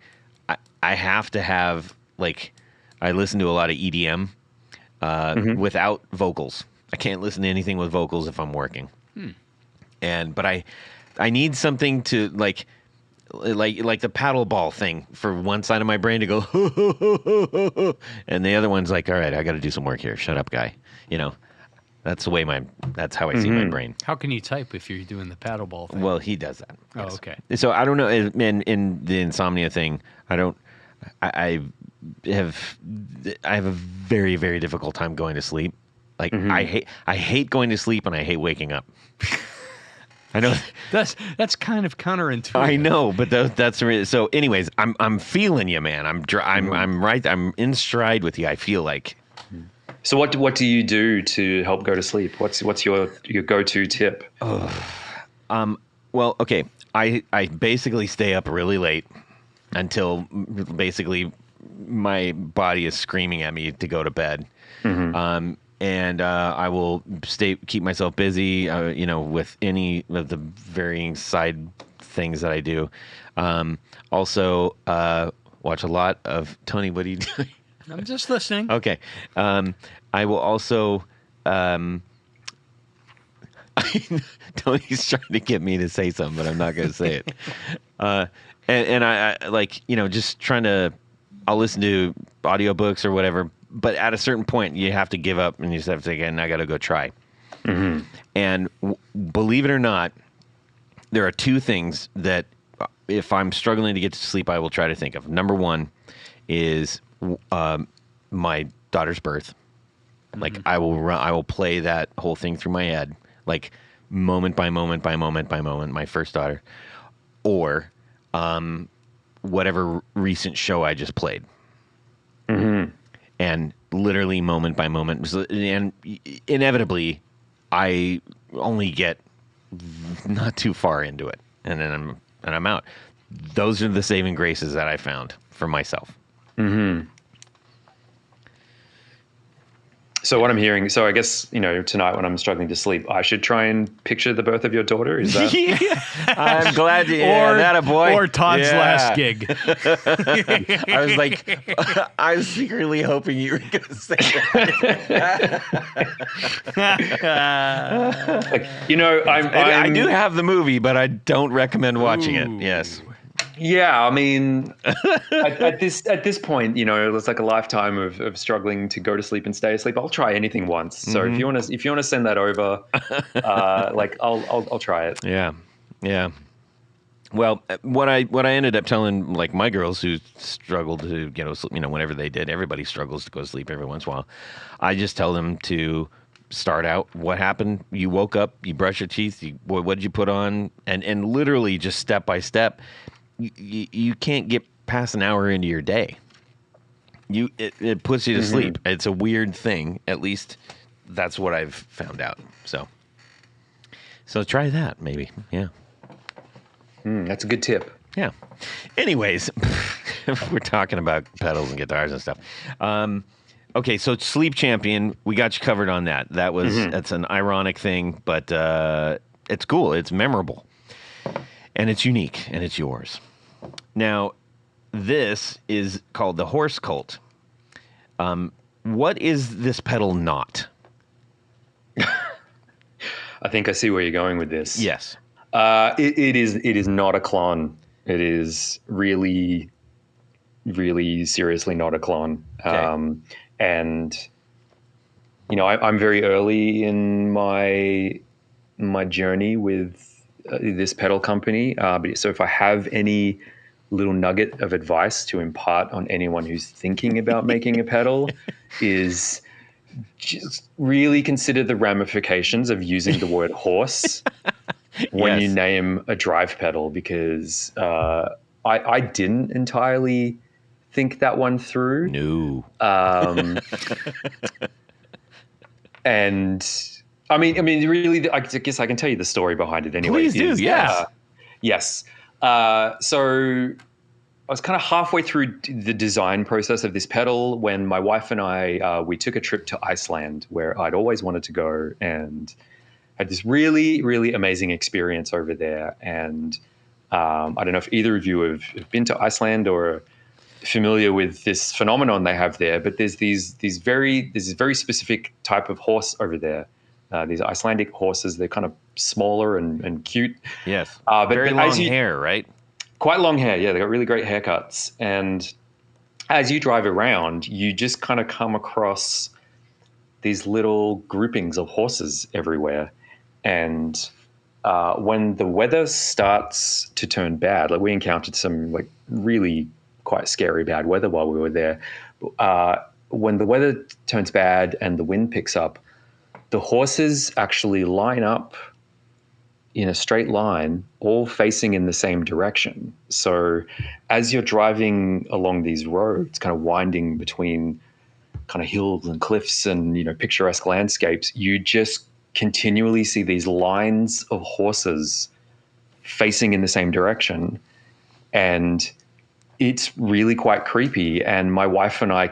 I have to have I listen to a lot of EDM without vocals. I can't listen to anything with vocals if I'm working. But I need something to like the paddle ball thing for one side of my brain to go, and the other one's like, all right, I got to do some work here. Shut up, guy. That's the way that's how I see my brain. How can you type if you're doing the paddle ball thing? Well, he does that. Oh, Yes. okay. So I don't know. In the insomnia thing, I have a very, very difficult time going to sleep. Like I hate going to sleep and I hate waking up. I know that's kind of counterintuitive. I know, but that's really, so. Anyways, I'm feeling you, man. I'm right. I'm in stride with you. I feel like. So what do you do to help go to sleep? What's your go-to tip? Well, okay. I basically stay up really late until basically my body is screaming at me to go to bed. And I will keep myself busy, with any of the varying side things that I do. Also, watch a lot of Tony. What are you doing? I'm just listening. Okay. I will also. Tony's trying to get me to say something, but I'm not going to say it. And I like, just trying to. I'll listen to audiobooks or whatever. But at a certain point, you have to give up and you just have to say, again, I got to go try. And believe it or not, there are two things that if I'm struggling to get to sleep, I will try to think of. Number one is my daughter's birth. Like I will play that whole thing through my head, like moment by moment by moment by moment, my first daughter, or whatever recent show I just played. And literally moment by moment, and inevitably, I only get not too far into it, and then I'm out. Those are the saving graces that I found for myself. So what I'm hearing, I guess, tonight when I'm struggling to sleep, I should try and picture the birth of your daughter. Is that? I'm glad you. That a boy. Or Todd's last gig. I was secretly hoping you were going to say that. I do have the movie, but I don't recommend watching it. Yes. Yeah, I mean, at this point, it's like a lifetime of struggling to go to sleep and stay asleep. I'll try anything once. So if you want to send that over, I'll try it. Yeah. Well, what I ended up telling like my girls who struggled to get to sleep, whenever they did, everybody struggles to go to sleep every once in a while. I just tell them to start out what happened. You woke up, you brush your teeth, what did you put on, and literally just step by step. You can't get past an hour into your day. It puts you to sleep. It's a weird thing. At least that's what I've found out. So try that maybe. Yeah. That's a good tip. Yeah. Anyways, we're talking about pedals and guitars and stuff. Okay, so Sleep Champion, we got you covered on that. That's an ironic thing, but it's cool. It's memorable. And it's unique, and it's yours. Now, this is called the Horse Cult. What is this pedal not? I think I see where you're going with this. Yes. It is not a clone. It is really, really seriously not a clone. Okay. And, I'm very early in my journey with this pedal company. So if I have any little nugget of advice to impart on anyone who's thinking about making a pedal, is just really consider the ramifications of using the word horse when you name a drive pedal, because I didn't entirely think that one through. No. And I mean, really, I guess I can tell you the story behind it anyway. Please do, yes. Yes. So I was kind of halfway through the design process of this pedal when my wife and I, we took a trip to Iceland, where I'd always wanted to go, and had this really, really amazing experience over there. And I don't know if either of you have been to Iceland or familiar with this phenomenon they have there, but there's this very specific type of horse over there. These Icelandic horses, they're kind of smaller and cute. Yes. But very long hair, right? Quite long hair, yeah. They got really great haircuts. And as you drive around, you just kind of come across these little groupings of horses everywhere. And when the weather starts to turn bad, like we encountered some like really quite scary bad weather while we were there. When the weather turns bad and the wind picks up, the horses actually line up in a straight line, all facing in the same direction. So as you're driving along these roads, kind of winding between kind of hills and cliffs and, picturesque landscapes, you just continually see these lines of horses facing in the same direction. And it's really quite creepy. And my wife and I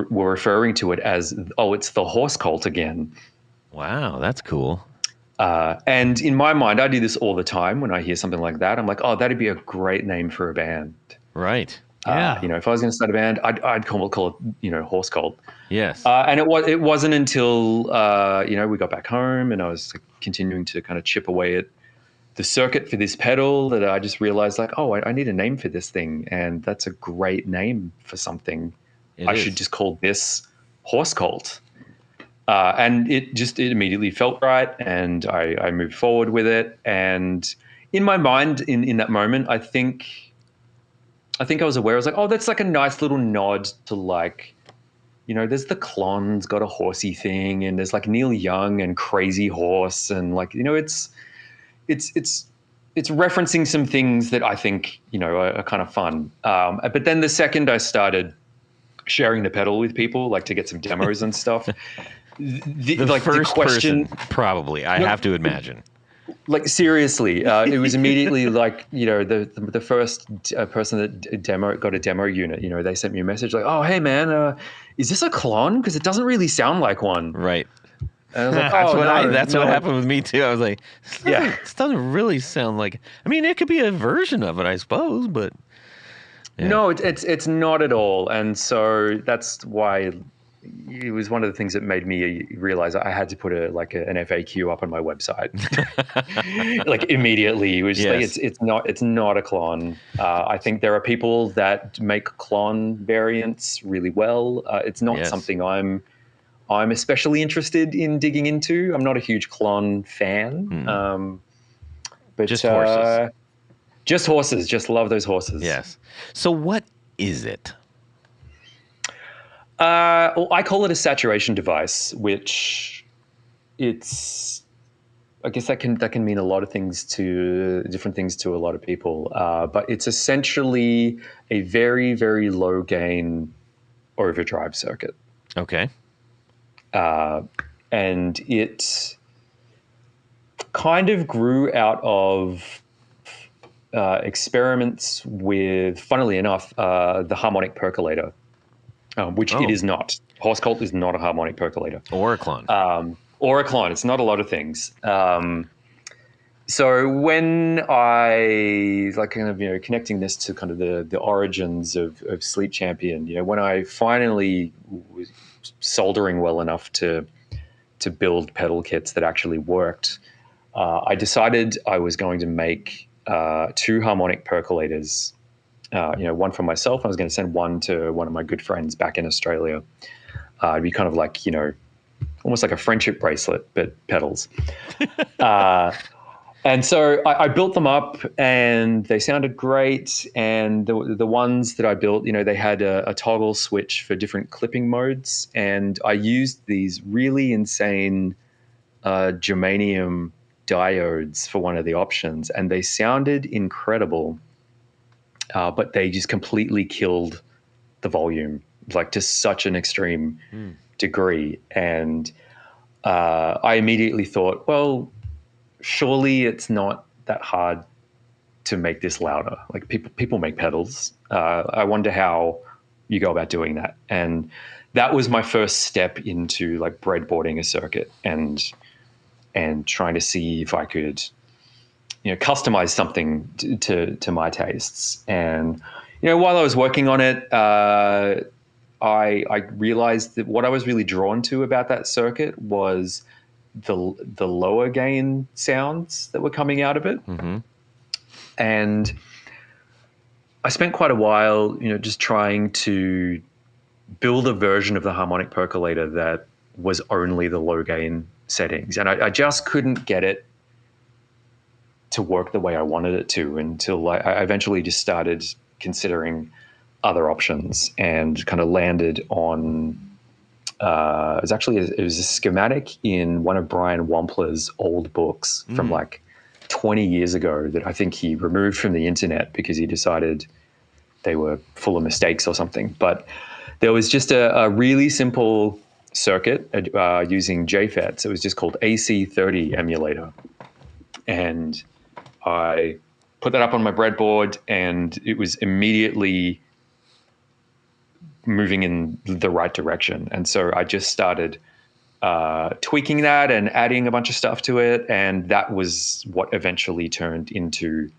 were referring to it as, oh, it's the horse cult again. Wow, that's cool. And in my mind, I do this all the time when I hear something like that. I'm like, oh, that'd be a great name for a band. Right. Yeah. If I was going to start a band, I'd call it, horse cult. Yes. And it wasn't until, we got back home and I was continuing to kind of chip away at the circuit for this pedal that I just realized, like, oh, I need a name for this thing. And that's a great name for something. I should just call this horse cult. And it immediately felt right, and I moved forward with it. And in my mind, in that moment, I think I was aware. I was like, oh, that's like a nice little nod to, like, there's the Clon's got a horsey thing, and there's like Neil Young and Crazy Horse, and like, it's referencing some things that I think are kind of fun. But then the second I started sharing the pedal with people, like to get some demos and stuff. The first question, probably, I have to imagine. Like, seriously, it was immediately like, the first person that got a demo unit, they sent me a message like, oh, hey, man, is this a Clon? Because it doesn't really sound like one. Right. And I was like, that's what happened with me, too. I was like, this doesn't really sound like, I mean, it could be a version of it, I suppose, but. Yeah. No, it's not at all. And so that's why it was one of the things that made me realize I had to put an FAQ up on my website, like immediately. It was like, it's not a Clon. I think there are people that make Clon variants really well. It's not something I'm especially interested in digging into. I'm not a huge Clon fan, but just horses. Just horses. Just love those horses. Yes. So what is it? Well, I call it a saturation device, which I guess that can mean a lot of things different things to a lot of people. But it's essentially a very, very low gain overdrive circuit. Okay. And it kind of grew out of experiments with, funnily enough, the harmonic percolator. Which it is not. Horse cult is not a harmonic percolator. Or a Clon. Or a Clon. It's not a lot of things. So when I connecting this to kind of the origins of Sleep Champion, when I finally was soldering well enough to build pedal kits that actually worked, I decided I was going to make 2 harmonic percolators. One for myself. I was going to send one to one of my good friends back in Australia. It'd be kind of like, almost like a friendship bracelet, but pedals. And so I built them up and they sounded great. And the ones that I built, they had a toggle switch for different clipping modes. And I used these really insane germanium diodes for one of the options. And they sounded incredible. But they just completely killed the volume, like to such an extreme degree. And I immediately thought, well, surely it's not that hard to make this louder. Like people make pedals. I wonder how you go about doing that. And that was my first step into like breadboarding a circuit and trying to see if I could customize something to my tastes. And, while I was working on it, I realized that what I was really drawn to about that circuit was the lower gain sounds that were coming out of it. Mm-hmm. And I spent quite a while, just trying to build a version of the harmonic percolator that was only the low gain settings. And I just couldn't get it to work the way I wanted it to until I eventually just started considering other options and kind of landed on. It was a schematic in one of Brian Wampler's old books from like 20 years ago that I think he removed from the internet because he decided they were full of mistakes or something. But there was just a really simple circuit using JFETs. It was just called AC30 emulator. And I put that up on my breadboard, and it was immediately moving in the right direction. And so I just started tweaking that and adding a bunch of stuff to it. And that was what eventually turned into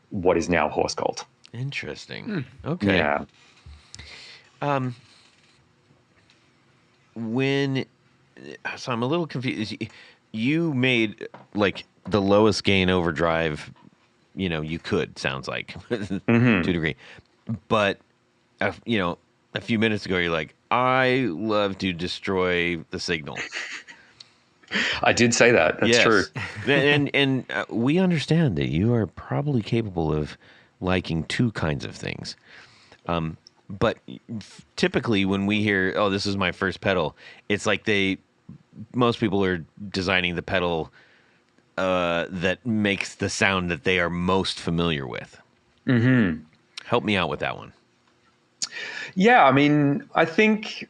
what is now Horse Cult. Interesting. Okay. Yeah. So I'm a little confused. You made like the lowest gain overdrive, you could, sounds like, to a degree. But, a few minutes ago, you're like, I love to destroy the signal. I did say that. That's true. And we understand that you are probably capable of liking two kinds of things. But typically when we hear, oh, this is my first pedal, it's like most people are designing the pedal that makes the sound that they are most familiar with. Mm-hmm. Help me out with that one. Yeah, I mean, I think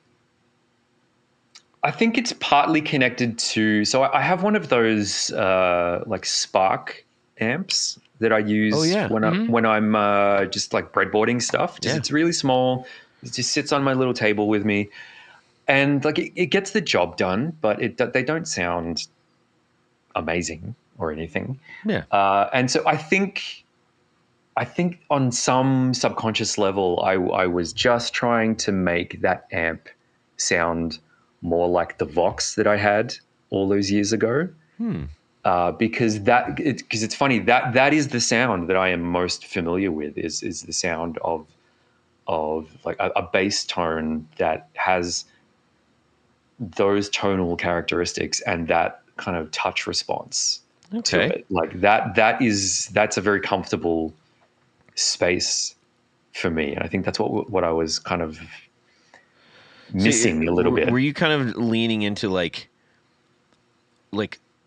it's partly connected to. So I have one of those like Spark amps that I use when I'm just like breadboarding stuff. It's really small. It just sits on my little table with me, and like it gets the job done. But they don't sound amazing or anything. Yeah. And so I think on some subconscious level, I was just trying to make that amp sound more like the Vox that I had all those years ago. Because it's funny that is the sound that I am most familiar with is the sound of like a bass tone that has those tonal characteristics and that kind of touch response to it. Like that's a very comfortable space for me, and I think that's what I was kind of missing a little bit. Were you kind of leaning into like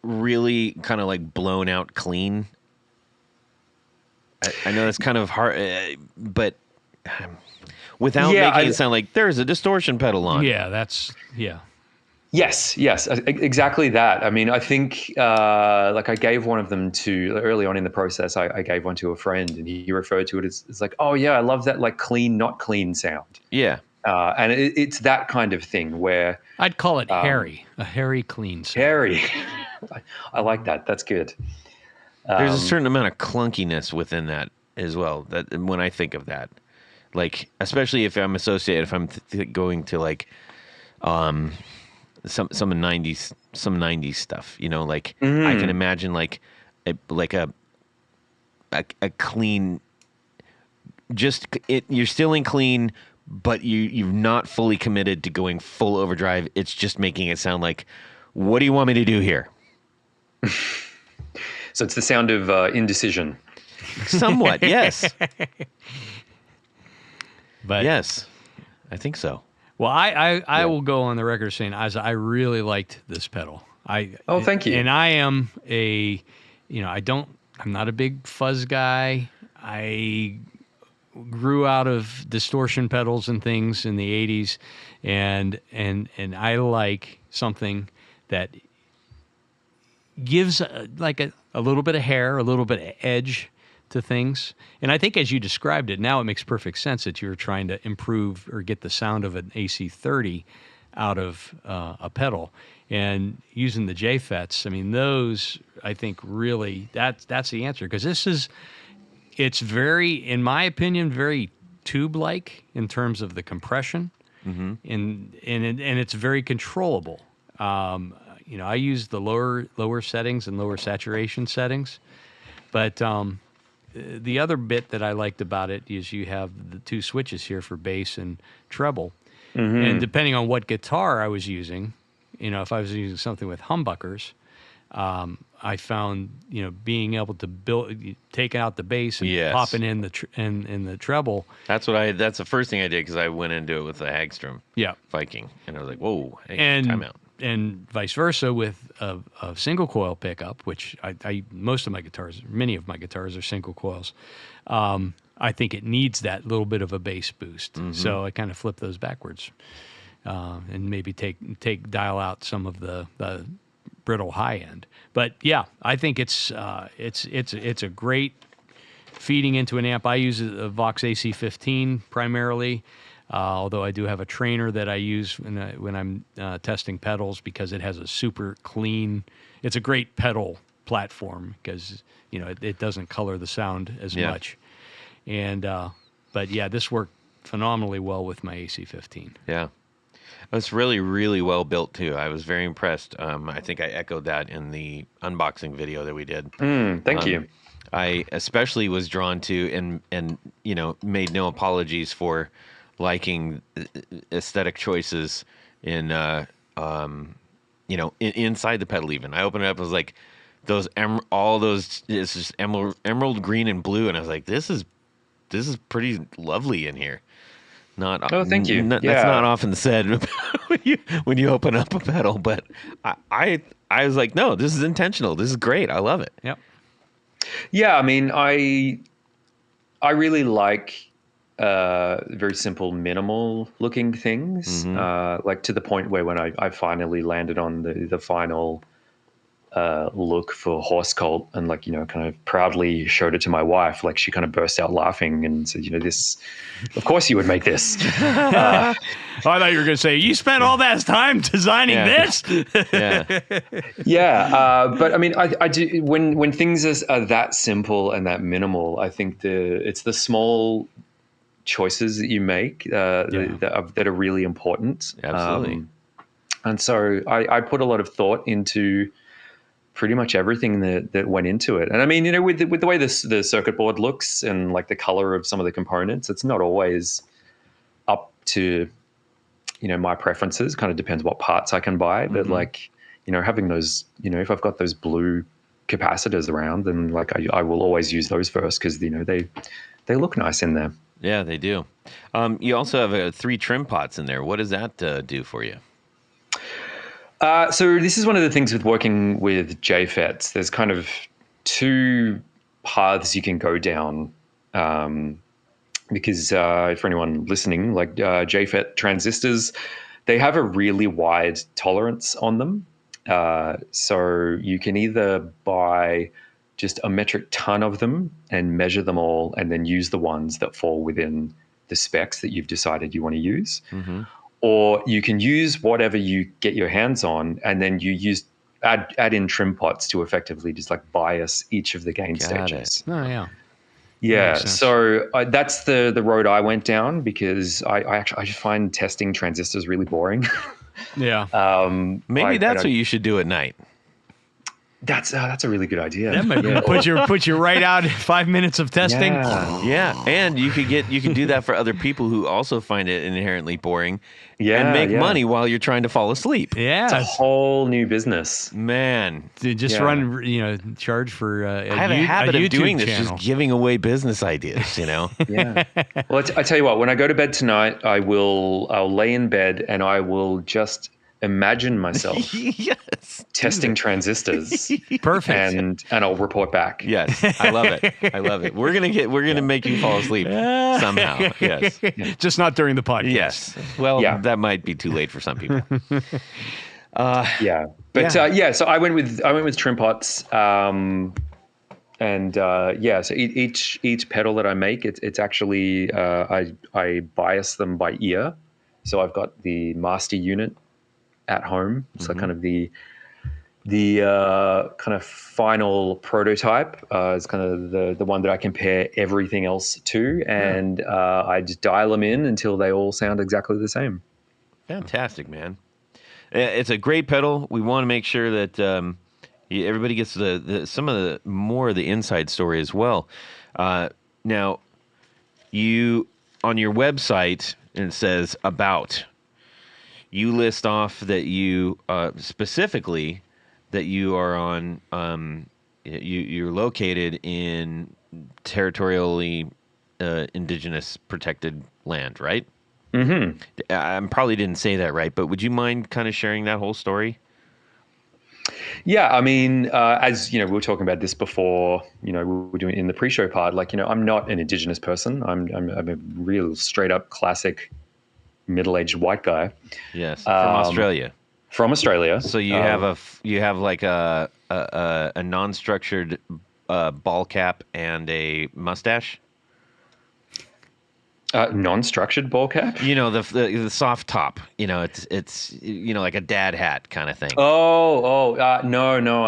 really kind of like blown out clean? I know that's kind of hard, but without making it sound like there's a distortion pedal on. Yeah. Yes, exactly that. I mean, I think like I gave one of them to early on in the process. I gave one to a friend, and he referred to it as like, oh yeah, I love that like clean, not clean sound. Yeah, and it's that kind of thing where I'd call it hairy, a hairy clean sound. Hairy, I like that. That's good. There's a certain amount of clunkiness within that as well. That when I think of that, like especially if I'm going to like some 90s stuff, like I can imagine like a clean, you're still in clean, but you've not fully committed to going full overdrive. It's just making it sound like, what do you want me to do here? So it's the sound of indecision. Somewhat, yes. But yes, I think so. Well, I will go on the record saying I really liked this pedal. Thank you. And I am I'm not a big fuzz guy. I grew out of distortion pedals and things in the 80s, and I like something that gives like a little bit of hair, a little bit of edge to things. And I think as you described it, now it makes perfect sense that you're trying to improve or get the sound of an AC30 out of a pedal. And using the JFETs, I mean, those, I think really, that's the answer. Because it's very, in my opinion, very tube-like in terms of the compression. Mm-hmm. And it's very controllable. I use the lower settings and lower saturation settings. But the other bit that I liked about it is you have the two switches here for bass and treble. Mm-hmm. And depending on what guitar I was using, if I was using something with humbuckers, I found, being able to take out the bass and Yes. popping in the treble. That's the first thing I did, because I went into it with the Hagstrom Yeah. Viking, and I was like, whoa, hey, And time out. and vice versa with a single coil pickup, which many of my guitars are single coils. I think it needs that little bit of a bass boost. Mm-hmm. So I kind of flip those backwards, and maybe dial out some of the brittle high end. But yeah, I think it's a great feeding into an amp. I use a Vox AC15 primarily. Although I do have a trainer that I use when I'm testing pedals, because it has a super clean. It's a great pedal platform because it doesn't color the sound as much. And but yeah, this worked phenomenally well with my AC15. Yeah. It's really, really well built too. I was very impressed. I think I echoed that in the unboxing video that we did. Thank you. I especially was drawn to and made no apologies for liking aesthetic choices in inside the pedal. Even I opened it up, I was like, it's just emerald green and blue, and I was like, this is pretty lovely in here. Thank you. That's not often said when you open up a pedal, but I was like, no, this is intentional. This is great. I love it. Yep. Yeah, I mean, I really like very simple, minimal looking things, like to the point where when I finally landed on the final look for Horse Cult, and kind of proudly showed it to my wife, like she kind of burst out laughing and said, this, of course you would make this. I thought you were going to say, you spent all that time designing this? Yeah. But I mean, I do, when things are that simple and that minimal, I think it's the small choices that you make that are really important. Absolutely. And so I put a lot of thought into pretty much everything that went into it. And I mean, with the way the circuit board looks and like the color of some of the components, it's not always up to, my preferences. Kind of depends what parts I can buy. But having those, if I've got those blue capacitors around, then I will always use those first, because, they look nice in there. Yeah, they do. You also have 3 trim pots in there. What does that do for you? So this is one of the things with working with JFETs. There's kind of 2 paths you can go down, because for anyone listening, like JFET transistors, they have a really wide tolerance on them. So you can either buy just a metric ton of them and measure them all, and then use the ones that fall within the specs that you've decided you want to use. Mm-hmm. Or you can use whatever you get your hands on, and then you add in trim pots to effectively just bias each of the gain stages. Oh, yeah. Yeah. So that's the road I went down, because I just find testing transistors really boring. Yeah. Maybe that's what you should do at night. That's a really good idea. That might put you right out in 5 minutes of testing. Yeah, and you could do that for other people who also find it inherently boring. Yeah, and make money while you're trying to fall asleep. Yeah, it's a whole new business, man. To just run, charge for. I have a habit of doing this, channel. just giving away business ideas. Yeah. Well, I tell you what. When I go to bed tonight, I'll lay in bed and I will just imagine myself testing transistors. Perfect. And I'll report back. Yes. I love it. We're gonna make you fall asleep somehow. Yes. Just not during the podcast. Yes. Well, that might be too late for some people. So I went with trim pots. So each pedal that I make, it's actually I bias them by ear. So I've got the master unit at home. So kind of the kind of final prototype is kind of the one that I compare everything else to, and I just dial them in until they all sound exactly the same. Fantastic, man. It's a great pedal. We want to make sure that everybody gets some of the more of the inside story as well. Now, you on your website, and it says about. You list off that you specifically that you are on. You're located in territorially indigenous protected land, right? Mm-hmm. I probably didn't say that right, but would you mind kind of sharing that whole story? Yeah, I mean, as you know, we were talking about this before. You know, we were doing in the pre-show part. Like, you know, I'm not an indigenous person. I'm a real straight up classic middle-aged white guy Yes, from Australia. from Australia. So you have you have like a non-structured ball cap and a mustache. Non-structured ball cap. You know the soft top. You know it's you know like a dad hat kind of thing. No, I'm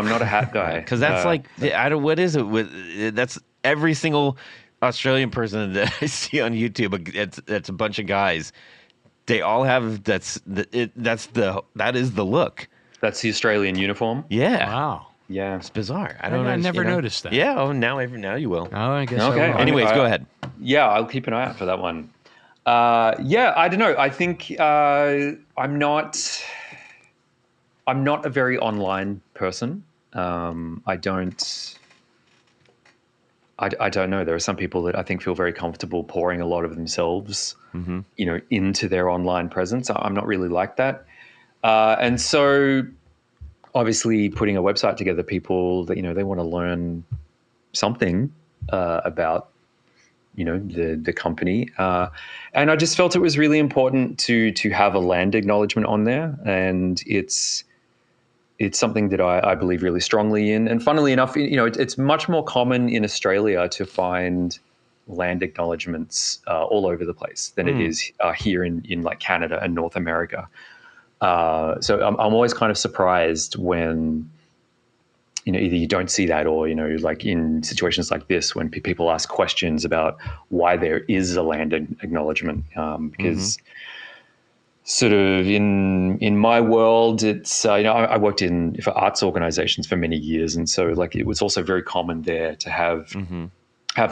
not a hat guy. Because that's like I don't what is it with that's every single Australian person that I see on YouTube. It's a bunch of guys. They all have that is the look. That's the Australian uniform. Yeah. Wow. Yeah. It's bizarre. I never noticed that. Yeah. Oh, now you will. Oh, I guess Okay. I will. Anyways, go ahead. Yeah, I'll keep an eye out for that one. Yeah, I don't know. I think I'm not a very online person. I don't know. There are some people that I think feel very comfortable pouring a lot of themselves, you know, into their online presence. I'm not really like that. And so obviously putting a website together, people that, you know, they want to learn something about, you know, the company. And I just felt it was really important to have a land acknowledgement on there. And it's something that I believe really strongly in. And funnily enough, you know, it's much more common in Australia to find land acknowledgements all over the place than it is here in like Canada and North America. So I'm always kind of surprised when, you know, either you don't see that or, you know, like in situations like this when people ask questions about why there is a land acknowledgement, because sort of in my world, it's you know, I worked for arts organizations for many years, and so like it was also very common there to have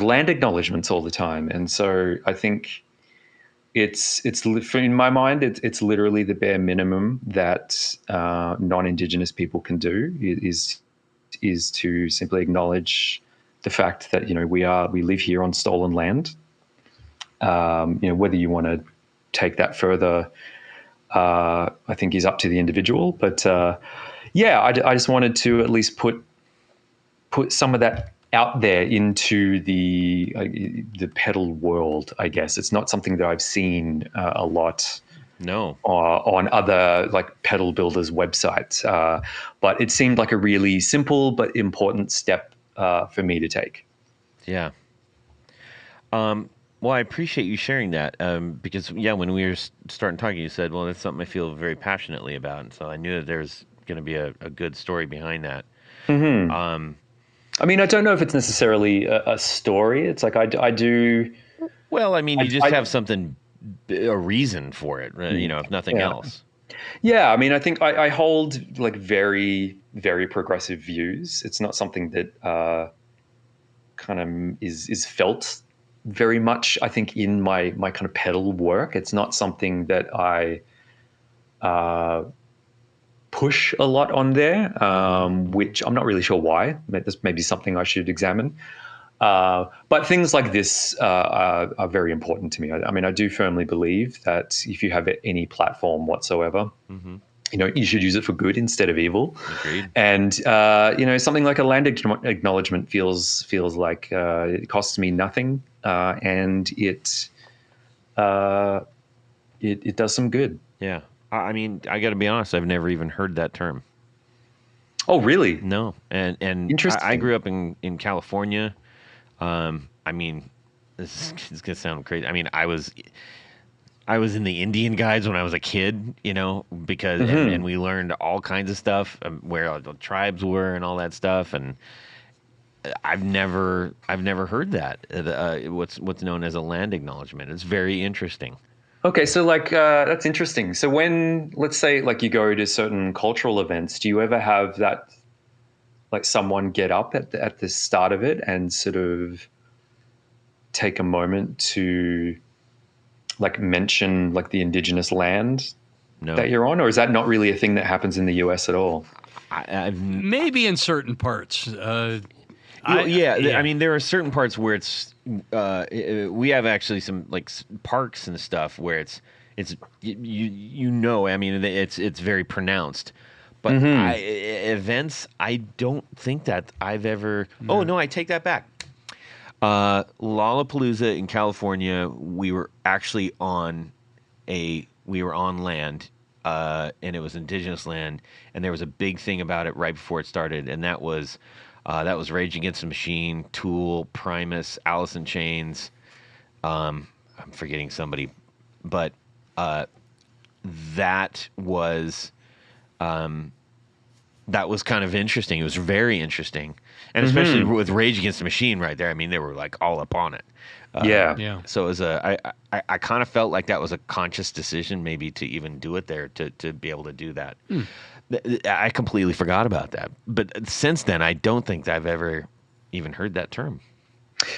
land acknowledgements all the time, and so I think it's in my mind it's literally the bare minimum that non-Indigenous people can do is to simply acknowledge the fact that, you know, we live here on stolen land. You know, whether you want to take that further, I think is up to the individual. But yeah, I just wanted to at least put some of that out there into the pedal world. I guess it's not something that I've seen a lot. No. On other like pedal builders websites, but it seemed like a really simple but important step for me to take. Yeah. Well, I appreciate you sharing that because, yeah, when we were starting talking, you said, well, that's something I feel very passionately about. And so I knew that there's going to be a good story behind that. I mean, I don't know if it's necessarily a story. It's like I do. Well, I mean, you just have something, a reason for it, you know, if nothing else. Yeah, I mean, I think I hold like very, very progressive views. It's not something that kind of is felt very much, I think, in my kind of pedal work. It's not something that I push a lot on there, which I'm not really sure why. This may be something I should examine. But things like this are very important to me. I mean, I do firmly believe that if you have any platform whatsoever, you know, you should use it for good instead of evil. Agreed. And you know, something like a land acknowledgement feels like it costs me nothing, and it does some good. Yeah. I mean, I got to be honest, I've never even heard that term. Oh, really? No. And Interesting. I grew up in California. I mean, this is going to sound crazy. I mean, I was in the Indian Guides when I was a kid, you know, because and we learned all kinds of stuff, where the tribes were and all that stuff, and I've never heard that what's known as a land acknowledgement. It's very interesting. Okay, so like that's interesting. So when, let's say, like you go to certain cultural events, do you ever have that, like someone get up at the start of it and sort of take a moment to like mention like the Indigenous land No. that you're on, or is that not really a thing that happens in the US at all? Maybe in certain parts. I mean, there are certain parts where it's. We have actually some like parks and stuff where it's I mean, it's very pronounced. But events, I don't think that I've ever. Oh no, I take that back. Lollapalooza in California, we were actually on land, and it was indigenous land, and there was a big thing about it right before it started, and that was Rage Against the Machine, Tool, Primus, Alice in Chains. I'm forgetting somebody, but that was kind of interesting. It was very interesting, and especially with Rage Against the Machine right there. I mean, they were like all up on it. Yeah. So it was I kind of felt like that was a conscious decision, maybe to even do it there to be able to do that. I completely forgot about that. But since then, I don't think I've ever even heard that term.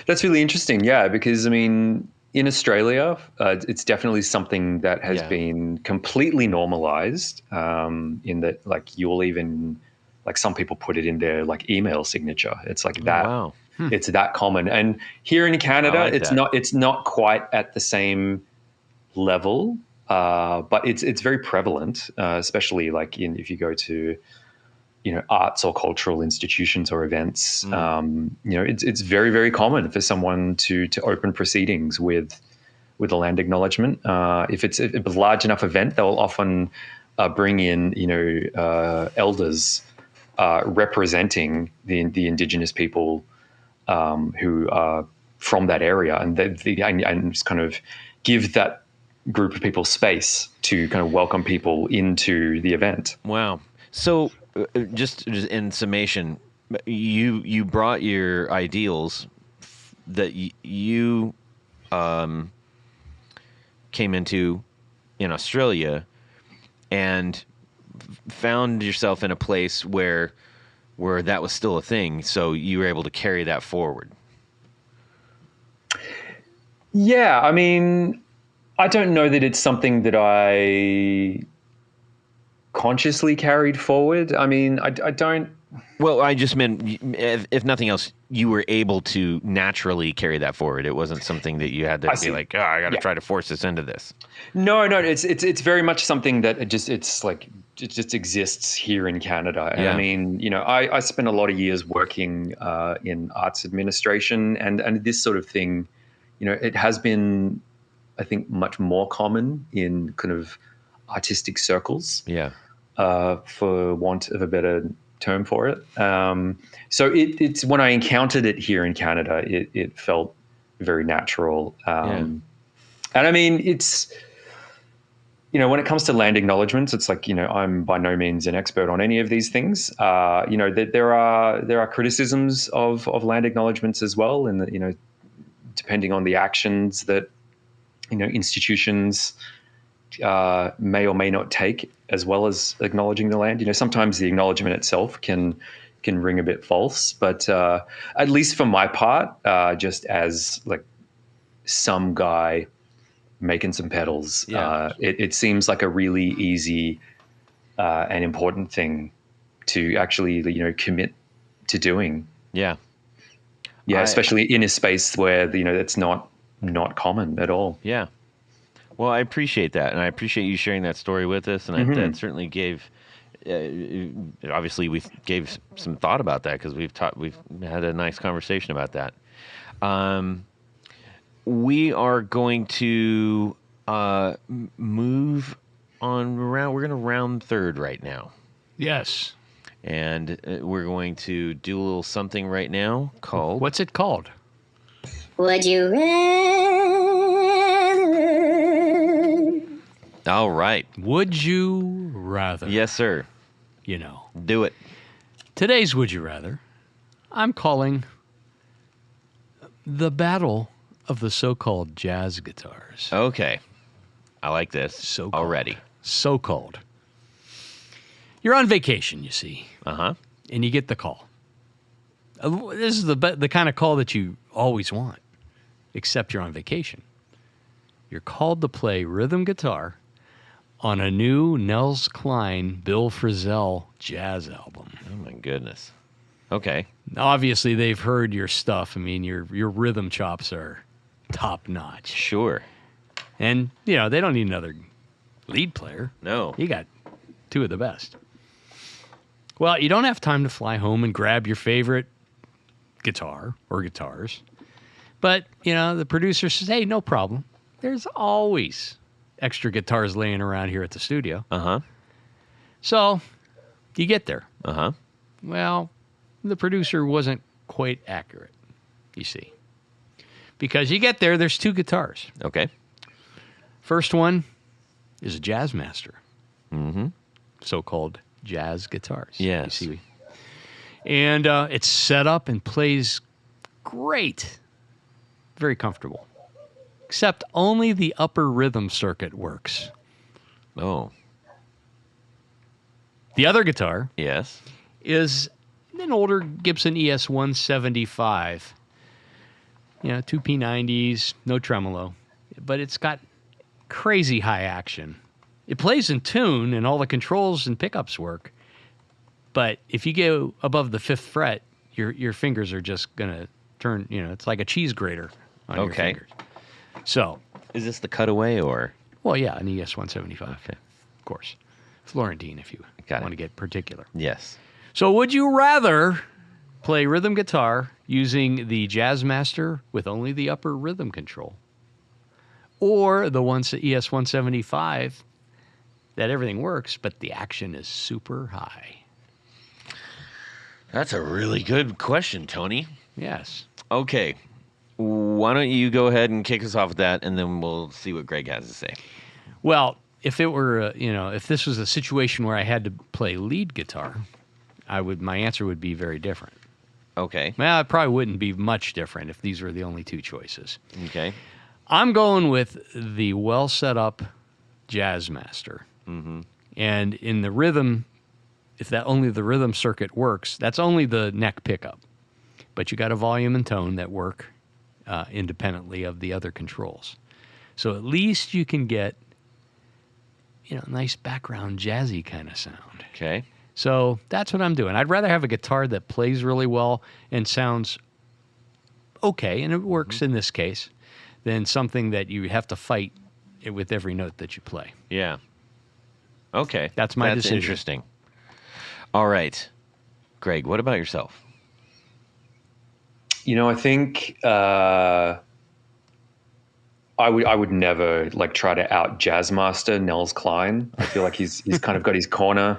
That's really interesting. Yeah, because I mean, in Australia, it's definitely something that has been completely normalized. In that, like, you'll even like some people put it in their like email signature. It's like that. Wow. It's that common. And here in Canada, like that. it's not quite at the same level, but it's very prevalent, especially like if you go to arts or cultural institutions or events. It's very, very common for someone to open proceedings with a land acknowledgement. If it's a large enough event, they'll often bring in elders representing the Indigenous people who are from that area, and just kind of give that group of people space to kind of welcome people into the event. Wow. So, just in summation, you brought your ideals that you came into in Australia, and found yourself in a place where that was still a thing. So you were able to carry that forward. Yeah, I mean, I don't know that it's something that I consciously carried forward. I mean, I don't. Well, I just meant, if nothing else, you were able to naturally carry that forward. It wasn't something that you had to be like, oh, I got to try to force this into this. No, it's very much something that it just exists here in Canada. And I mean, I spent a lot of years working in arts administration, and this sort of thing, it has been, I think, much more common in kind of artistic circles. Yeah. For want of a better term for it. So it's when I encountered it here in Canada, it felt very natural. And I mean, it's, when it comes to land acknowledgements, it's like, I'm by no means an expert on any of these things. There are criticisms of land acknowledgements as well. And, depending on the actions that, institutions may or may not take, as well as acknowledging the land. Sometimes the acknowledgement itself can ring a bit false, but at least for my part, just as like some guy making some pedals, it seems like a really easy and important thing to actually commit to doing. Yeah, especially in a space where it's not common at all. Yeah. Well, I appreciate that, and I appreciate you sharing that story with us, and that certainly gave. Obviously, we gave some thought about that because we've had a nice conversation about that. We are going to move on around. We're going to round third right now. Yes. And we're going to do a little something right now called. What's it called? Would you rather? All right. Would you rather? Yes, sir. Do it. Today's Would You Rather, I'm calling the battle of the so-called jazz guitars. Okay. I like this. So-called. Already. So-called. You're on vacation, you see. Uh-huh. And you get the call. This is the kind of call that you always want, except you're on vacation. You're called to play rhythm guitar on a new Nels Cline, Bill Frisell jazz album. Oh, my goodness. Okay. Obviously, they've heard your stuff. I mean, your rhythm chops are top notch. Sure. And, they don't need another lead player. No. You got two of the best. Well, you don't have time to fly home and grab your favorite guitar or guitars. But, the producer says, hey, no problem. There's always extra guitars laying around here at the studio. Uh-huh. So you get there. Uh-huh. Well, the producer wasn't quite accurate, you see. Because you get there, there's two guitars. Okay. First one is a Jazzmaster. Mm-hmm. So-called jazz guitars. Yes. You see. And it's set up and plays great. Very comfortable. Except only the upper rhythm circuit works. Oh. The other guitar Yes. is an older Gibson ES 175. Two P90s, no tremolo. But it's got crazy high action. It plays in tune and all the controls and pickups work. But if you go above the 5th fret, your fingers are just going to turn, it's like a cheese grater on your Okay. fingers. So, Is this the cutaway or? well, yeah, an ES 175. Okay. Of course. Florentine, if you Got it. want to get particular. Yes. So, would you rather play rhythm guitar using the Jazzmaster with only the upper rhythm control, or the ES 175 that everything works, but the action is super high? That's a really good question, Tony. Yes. Okay. Why don't you go ahead and kick us off with that, and then we'll see what Greg has to say. Well, if it were, if this was a situation where I had to play lead guitar, my answer would be very different. Okay. Well, it probably wouldn't be much different if these were the only two choices. Okay. I'm going with the well set up Jazzmaster. Mm-hmm. And in the rhythm, if that only the rhythm circuit works, that's only the neck pickup. But you got a volume and tone that work independently of the other controls. So at least you can get, nice background jazzy kind of sound. Okay. So that's what I'm doing. I'd rather have a guitar that plays really well and sounds okay, and it works in this case, than something that you have to fight with every note that you play. Yeah. Okay. That's my decision. That's interesting. All right. Greg, what about yourself? I think I would never try to out Jazzmaster Nels Cline. I feel like he's kind of got his corner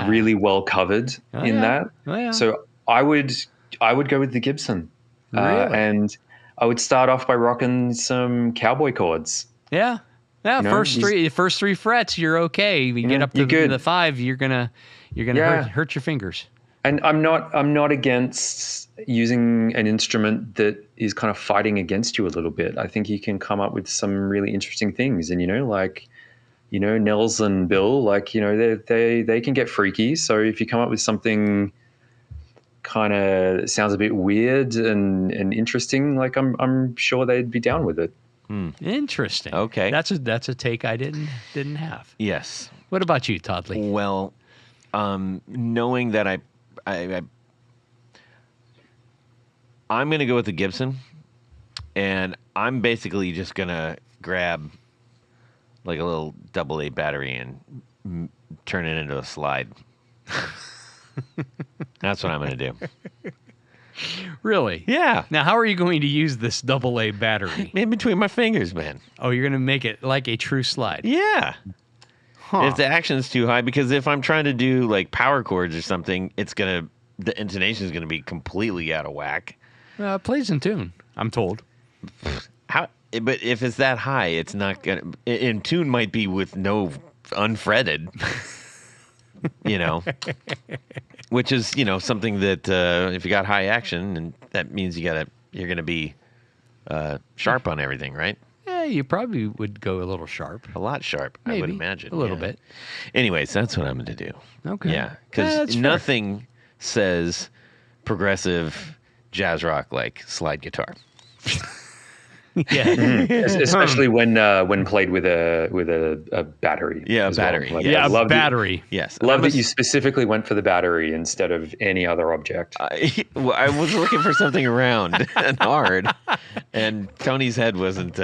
really well covered in that. Oh, yeah. So I would go with the Gibson, Really? and I would start off by rocking some cowboy chords. Yeah. Yeah, first three frets, you're okay. You get up to you're good. the 5, you're gonna hurt your fingers. And I'm not against using an instrument that is kind of fighting against you a little bit. I think you can come up with some really interesting things. And Nels and Bill, they can get freaky. So if you come up with something kind of sounds a bit weird and interesting, I'm sure they'd be down with it. Interesting. Okay. That's a take I didn't have. Yes. What about you, Toddley? Well, knowing that I'm going to go with the Gibson, and I'm basically just going to grab like a little AA battery and turn it into a slide. That's what I'm going to do. Really? Yeah. Now, how are you going to use this AA battery? In between my fingers, man. Oh, you're going to make it like a true slide. Yeah. Huh. If the action's too high, because if I'm trying to do like power chords or something, the intonation is going to be completely out of whack. It plays in tune, I'm told. How? But if it's that high, it's not going to. In tune might be with no unfretted. Which is something that if you got high action, and that means you're going to be sharp on everything, right? Yeah, you probably would go a little sharp. A lot sharp, Maybe. I would imagine. A little bit. Anyways, that's what I'm going to do. Okay. Yeah, because that's fair. nothing says progressive jazz rock like slide guitar. Yeah. Especially when played with a battery. Yeah, a as well. battery. Like, Yeah, I love that- battery. Yes. Love that you specifically went for the battery instead of any other object. I was looking for something round and hard, and Tony's head wasn't,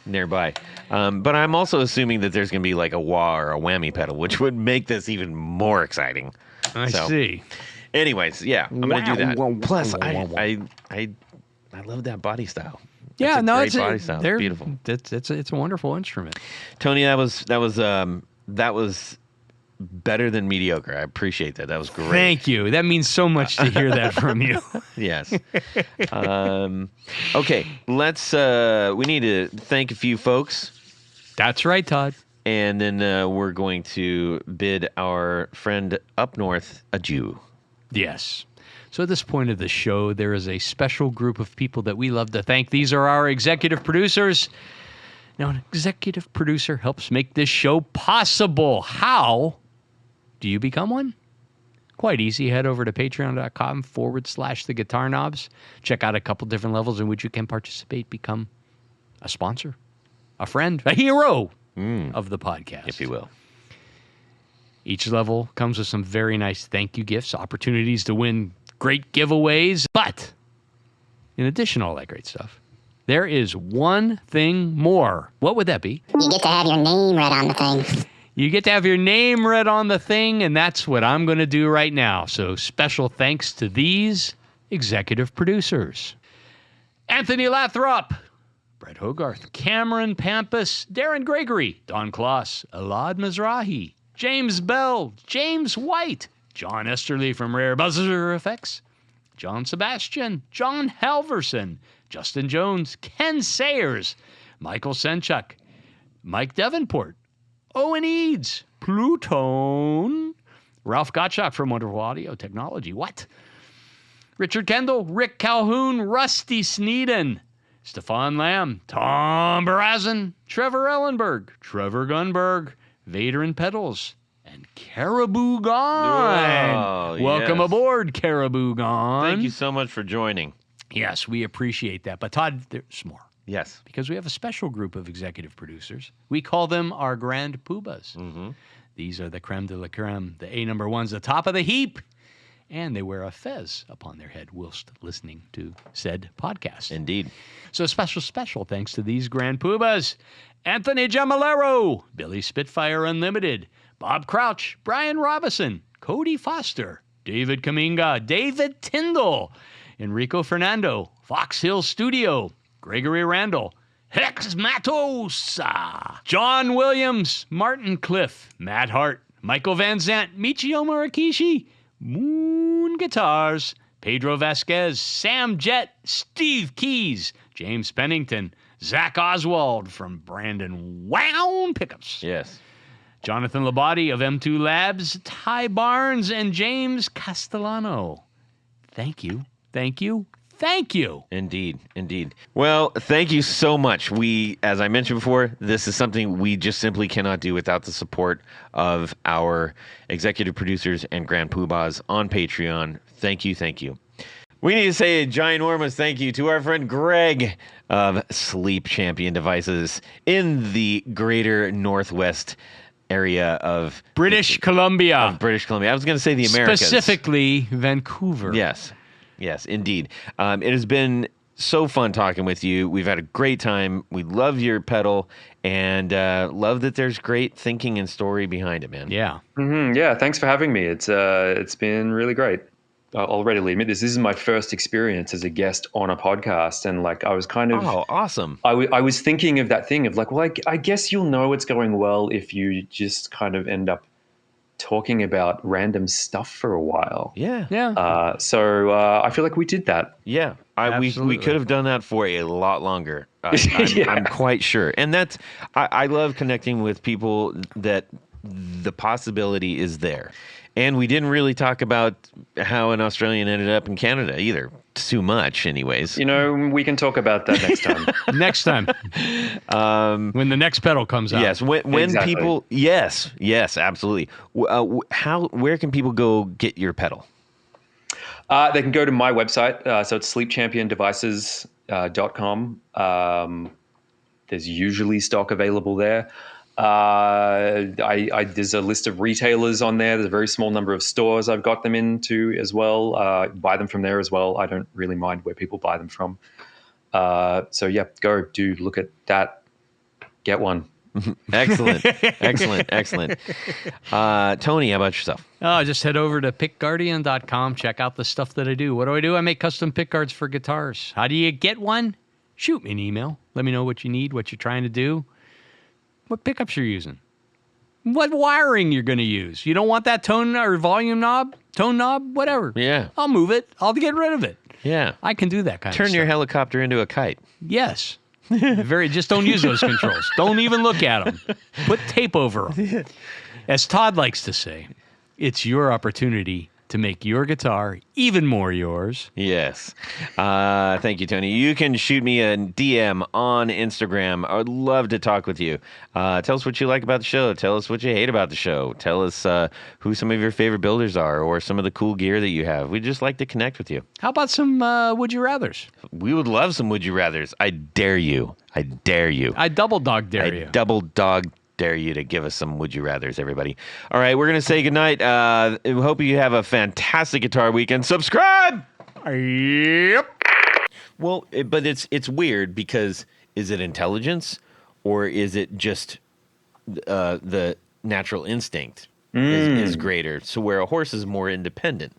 nearby. But I'm also assuming that there's going to be like a wah or a whammy pedal, which would make this even more exciting. I see. Anyways, yeah, I'm going to do that. Wow. Plus, I love that body style. Yeah, It's a great body style. It's they're beautiful. It's a wonderful instrument. Tony, that was better than mediocre. I appreciate that. That was great. Thank you. That means so much to hear that from you. Yes. Okay, we need to thank a few folks, That's right, Todd. and then we're going to bid our friend up north adieu. Yes. So at this point of the show, there is a special group of people that we love to thank. These are our executive producers. Now, an executive producer helps make this show possible. How do you become one? Quite easy. Head over to patreon.com/the Guitar Knobs. Check out a couple different levels in which you can participate, become a sponsor, a friend, a hero of the podcast, If you will. Each level comes with some very nice thank you gifts, opportunities to win great giveaways. But in addition to all that great stuff, there is one thing more. What would that be? You get to have your name read on the thing. You get to have your name read on the thing, and that's what I'm going to do right now. So special thanks to these executive producers. Anthony Lathrop, Brett Hogarth, Cameron Pampas, Darren Gregory, Don Kloss, Elad Mizrahi, James Bell, James White, John Esterly from Rare Buzzer Effects, John Sebastian, John Halverson, Justin Jones, Ken Sayers, Michael Senchuk, Mike Davenport, Owen Eads, Plutone, Ralph Gottschalk from Wonderful Audio Technology. What? Richard Kendall, Rick Calhoun, Rusty Sneeden, Stefan Lamb, Tom Barazin, Trevor Ellenberg, Trevor Gunberg, Vader and Pedals, and Caribou Gone. Oh, Welcome yes. aboard, Caribou Gone. Thank you so much for joining. Yes, we appreciate that. But Todd, there's more. Yes. Because we have a special group of executive producers. We call them our grand poobahs. Mm-hmm. These are the creme de la creme, the A number ones, the top of the heap. And they wear a fez upon their head whilst listening to said podcast. Indeed. So special thanks to these grand poobahs. Anthony Gemalero, Billy Spitfire Unlimited, Bob Crouch, Brian Robison, Cody Foster, David Kaminga, David Tyndall, Enrico Fernando, Fox Hill Studio, Gregory Randall, Hex Matosa, John Williams, Martin Cliff, Matt Hart, Michael Van Zant, Michio Murakishi, Moon Guitars, Pedro Vasquez, Sam Jett, Steve Keys, James Pennington, Zach Oswald from Brandon Wound Pickups. Yes. Jonathan Labate of M2 Labs, Ty Barnes, and James Castellano. Thank you. Indeed. Well, thank you so much. As I mentioned before, this is something we just simply cannot do without the support of our executive producers and grand poobahs on Patreon. Thank you. We need to say a ginormous thank you to our friend Greg of Sleep Champion Devices in the greater Northwest area of British Columbia. I was going to say the Americas. Specifically, Vancouver. Yes, indeed. It has been so fun talking with you. We've had a great time. We love your pedal and love that there's great thinking and story behind it, man. Yeah. Mm-hmm. Yeah, thanks for having me. It's been really great. I'll readily admit this is my first experience as a guest on a podcast, and like I was kind of awesome. I was thinking of that thing of like, well, I guess you'll know it's going well if you just kind of end up talking about random stuff for a while. Yeah. So I feel like we did that. Yeah, we could have done that for a lot longer. Yeah. I'm quite sure, and that's I love connecting with people that the possibility is there. And we didn't really talk about how an Australian ended up in Canada either. Too much, anyways. You know, we can talk about that next time. Next time. When the next pedal comes out. Yes, when Exactly. people. Yes, absolutely. Where can people go get your pedal? They can go to my website. So it's sleepchampiondevices.com. There's usually stock available there. There's a list of retailers on there. There's a very small number of stores I've got them into as well. Buy them from there as well. I don't really mind where people buy them from. So yeah, do look at that. Get one. Excellent. Excellent. Tony, how about yourself? Just head over to pickguardian.com. Check out the stuff that I do. What do? I make custom pick guards for guitars. How do you get one? Shoot me an email. Let me know what you need, what you're trying to do, what pickups you're using, what wiring you're going to use. You don't want that tone or volume knob, whatever. Yeah. I'll move it. I'll get rid of it. Yeah. I can do that kind of Turn stuff. your helicopter into a kite. Yes. Just don't use those controls. Don't even look at them. Put tape over them. As Todd likes to say, it's your opportunity to make your guitar even more yours. Yes. Thank you, Tony. You can shoot me a DM on Instagram. I would love to talk with you. Tell us what you like about the show. Tell us what you hate about the show. Tell us who some of your favorite builders are or some of the cool gear that you have. We'd just like to connect with you. How about some Would You Rathers? We would love some Would You Rathers. I dare you. I double dog dare you. Double dog dare you to give us some Would You Rathers, everybody. All right, we're going to say goodnight. We hope you have a fantastic guitar weekend. Subscribe! Yep. Well, but it's weird because is it intelligence or is it just the natural instinct is greater? So where a horse is more independent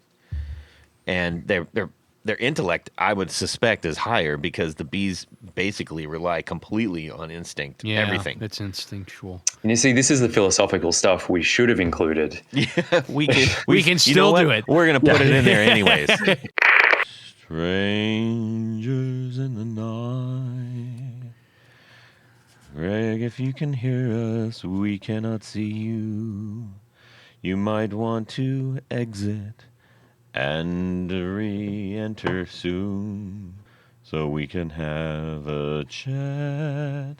and their intellect, I would suspect, is higher because the bees basically rely completely on instinct. Yeah, everything. It's instinctual. And you see, this is the philosophical stuff we should have included. Yeah, we can still do it. We're going to put it in there anyways. Strangers in the night. Greg, if you can hear us, we cannot see you. You might want to exit and re-enter soon so we can have a chat.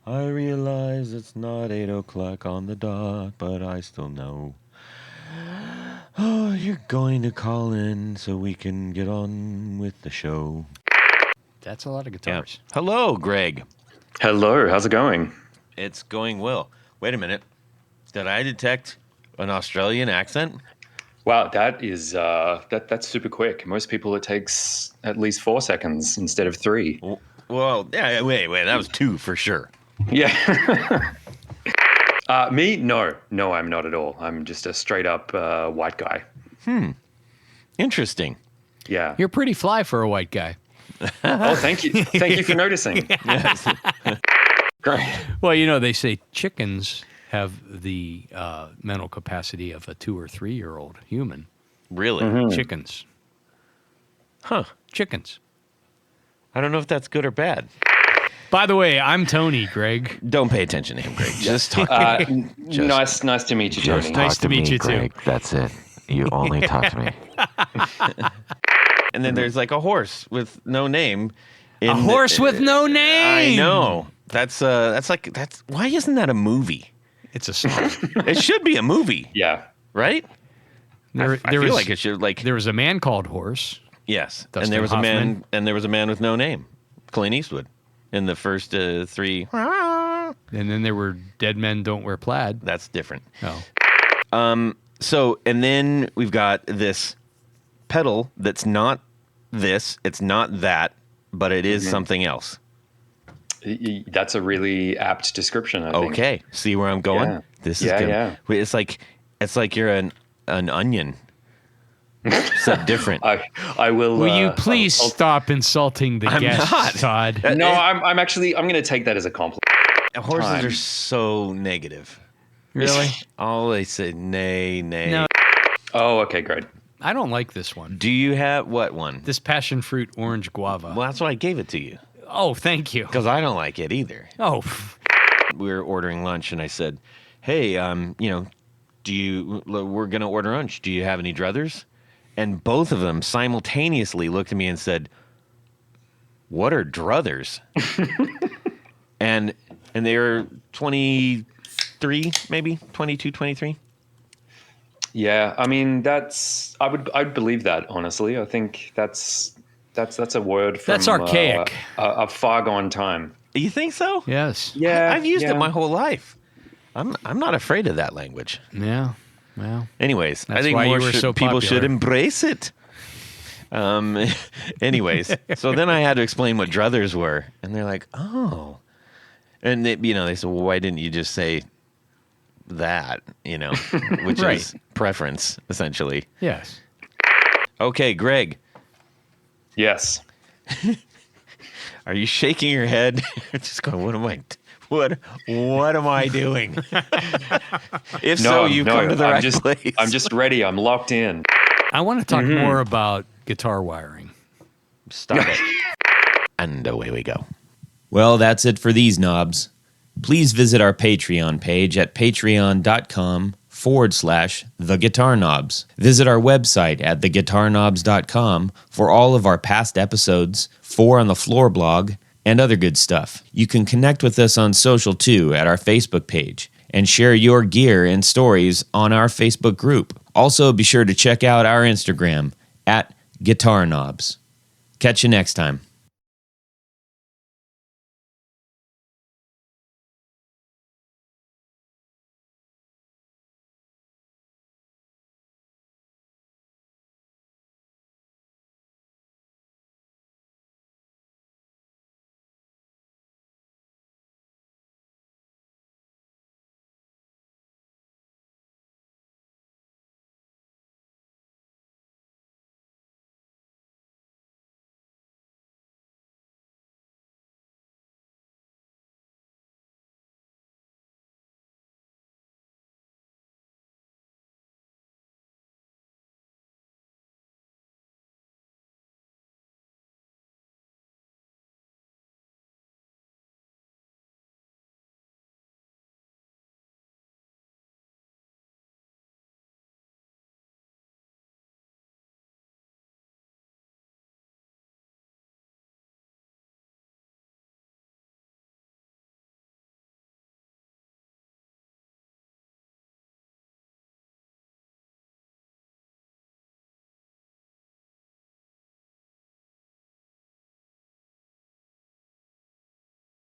I realize it's not 8 o'clock on the dot, but I still know. Oh, you're going to call in so we can get on with the show. That's a lot of guitars. Yeah. Hello, Greg. Hello, how's it going? It's going well. Wait a minute. Did I detect an Australian accent? Wow, that is that's super quick. Most people it takes at least 4 seconds instead of 3. Well, yeah. Wait. That was 2 for sure. Yeah. Me? No, I'm not at all. I'm just a straight up white guy. Interesting. Yeah. You're pretty fly for a white guy. Oh, thank you. Thank you for noticing. Yes. Great. Well, they say chickens have the mental capacity of a 2 or 3 year old human. Really? Chickens. Huh. Chickens. I don't know if that's good or bad. By the way, I'm Tony, Greg. Don't pay attention to him, Greg. Just talk. Nice to meet you, Tony. Nice to meet you, too. That's it. You only talk to me. And then there's like a horse with no name. A horse with no name. I know. That's why isn't that a movie? It's a song. It should be a movie, Yeah. right? I feel like it should. Like there was a man called Horse. yes, Dustin and there was Hoffman. a man with no name, Clint Eastwood, in the first 3. And then there were Dead Men Don't Wear Plaid. That's different. Oh. So, and then we've got this pedal that's not this, it's not that, but it is something else. That's a really apt description, I think. Okay, see where I'm going? Yeah. This is good. Yeah. It's like you're an onion. Except different. I will. Will you please stop insulting the guests, not. Todd? No, I'm going to take that as a compliment. Horses Time. are so negative. Really? All they say, nay. No. Oh, okay, great. I don't like this one. Do you have what one? This passion fruit orange guava. Well, that's why I gave it to you. Oh, thank you. Because I don't like it either. Oh, We were ordering lunch, and I said, "Hey, we're gonna order lunch. Do you have any druthers?" And both of them simultaneously looked at me and said, "What are druthers?" and they were 23, maybe 22, 23. Yeah, I mean I'd believe that, honestly. I think that's a word from That's archaic. A far gone time. You think so? Yes. Yeah, I've used it yeah. my whole life. I'm not afraid of that language. Yeah. Well. Anyways, I That's think why more you were so people should popular. embrace it. Anyways, so then I had to explain what druthers were, and they're like, "Oh," and they said, "Well, why didn't you just say that?" Which Right. is preference, essentially. Yes. Okay, Greg, Yes. are you shaking your head? Just going, what am I doing? If so, you've come to the right place. I'm just ready. I'm locked in. I want to talk more about guitar wiring. Stop it. And away we go. Well, that's it for these knobs. Please visit our Patreon page at patreon.com/theguitarknobs. Visit our website at theguitarknobs.com for all of our past episodes, 4 on the Floor blog, and other good stuff. You can connect with us on social too at our Facebook page and share your gear and stories on our Facebook group. Also, be sure to check out our Instagram at Guitar Knobs. Catch you next time.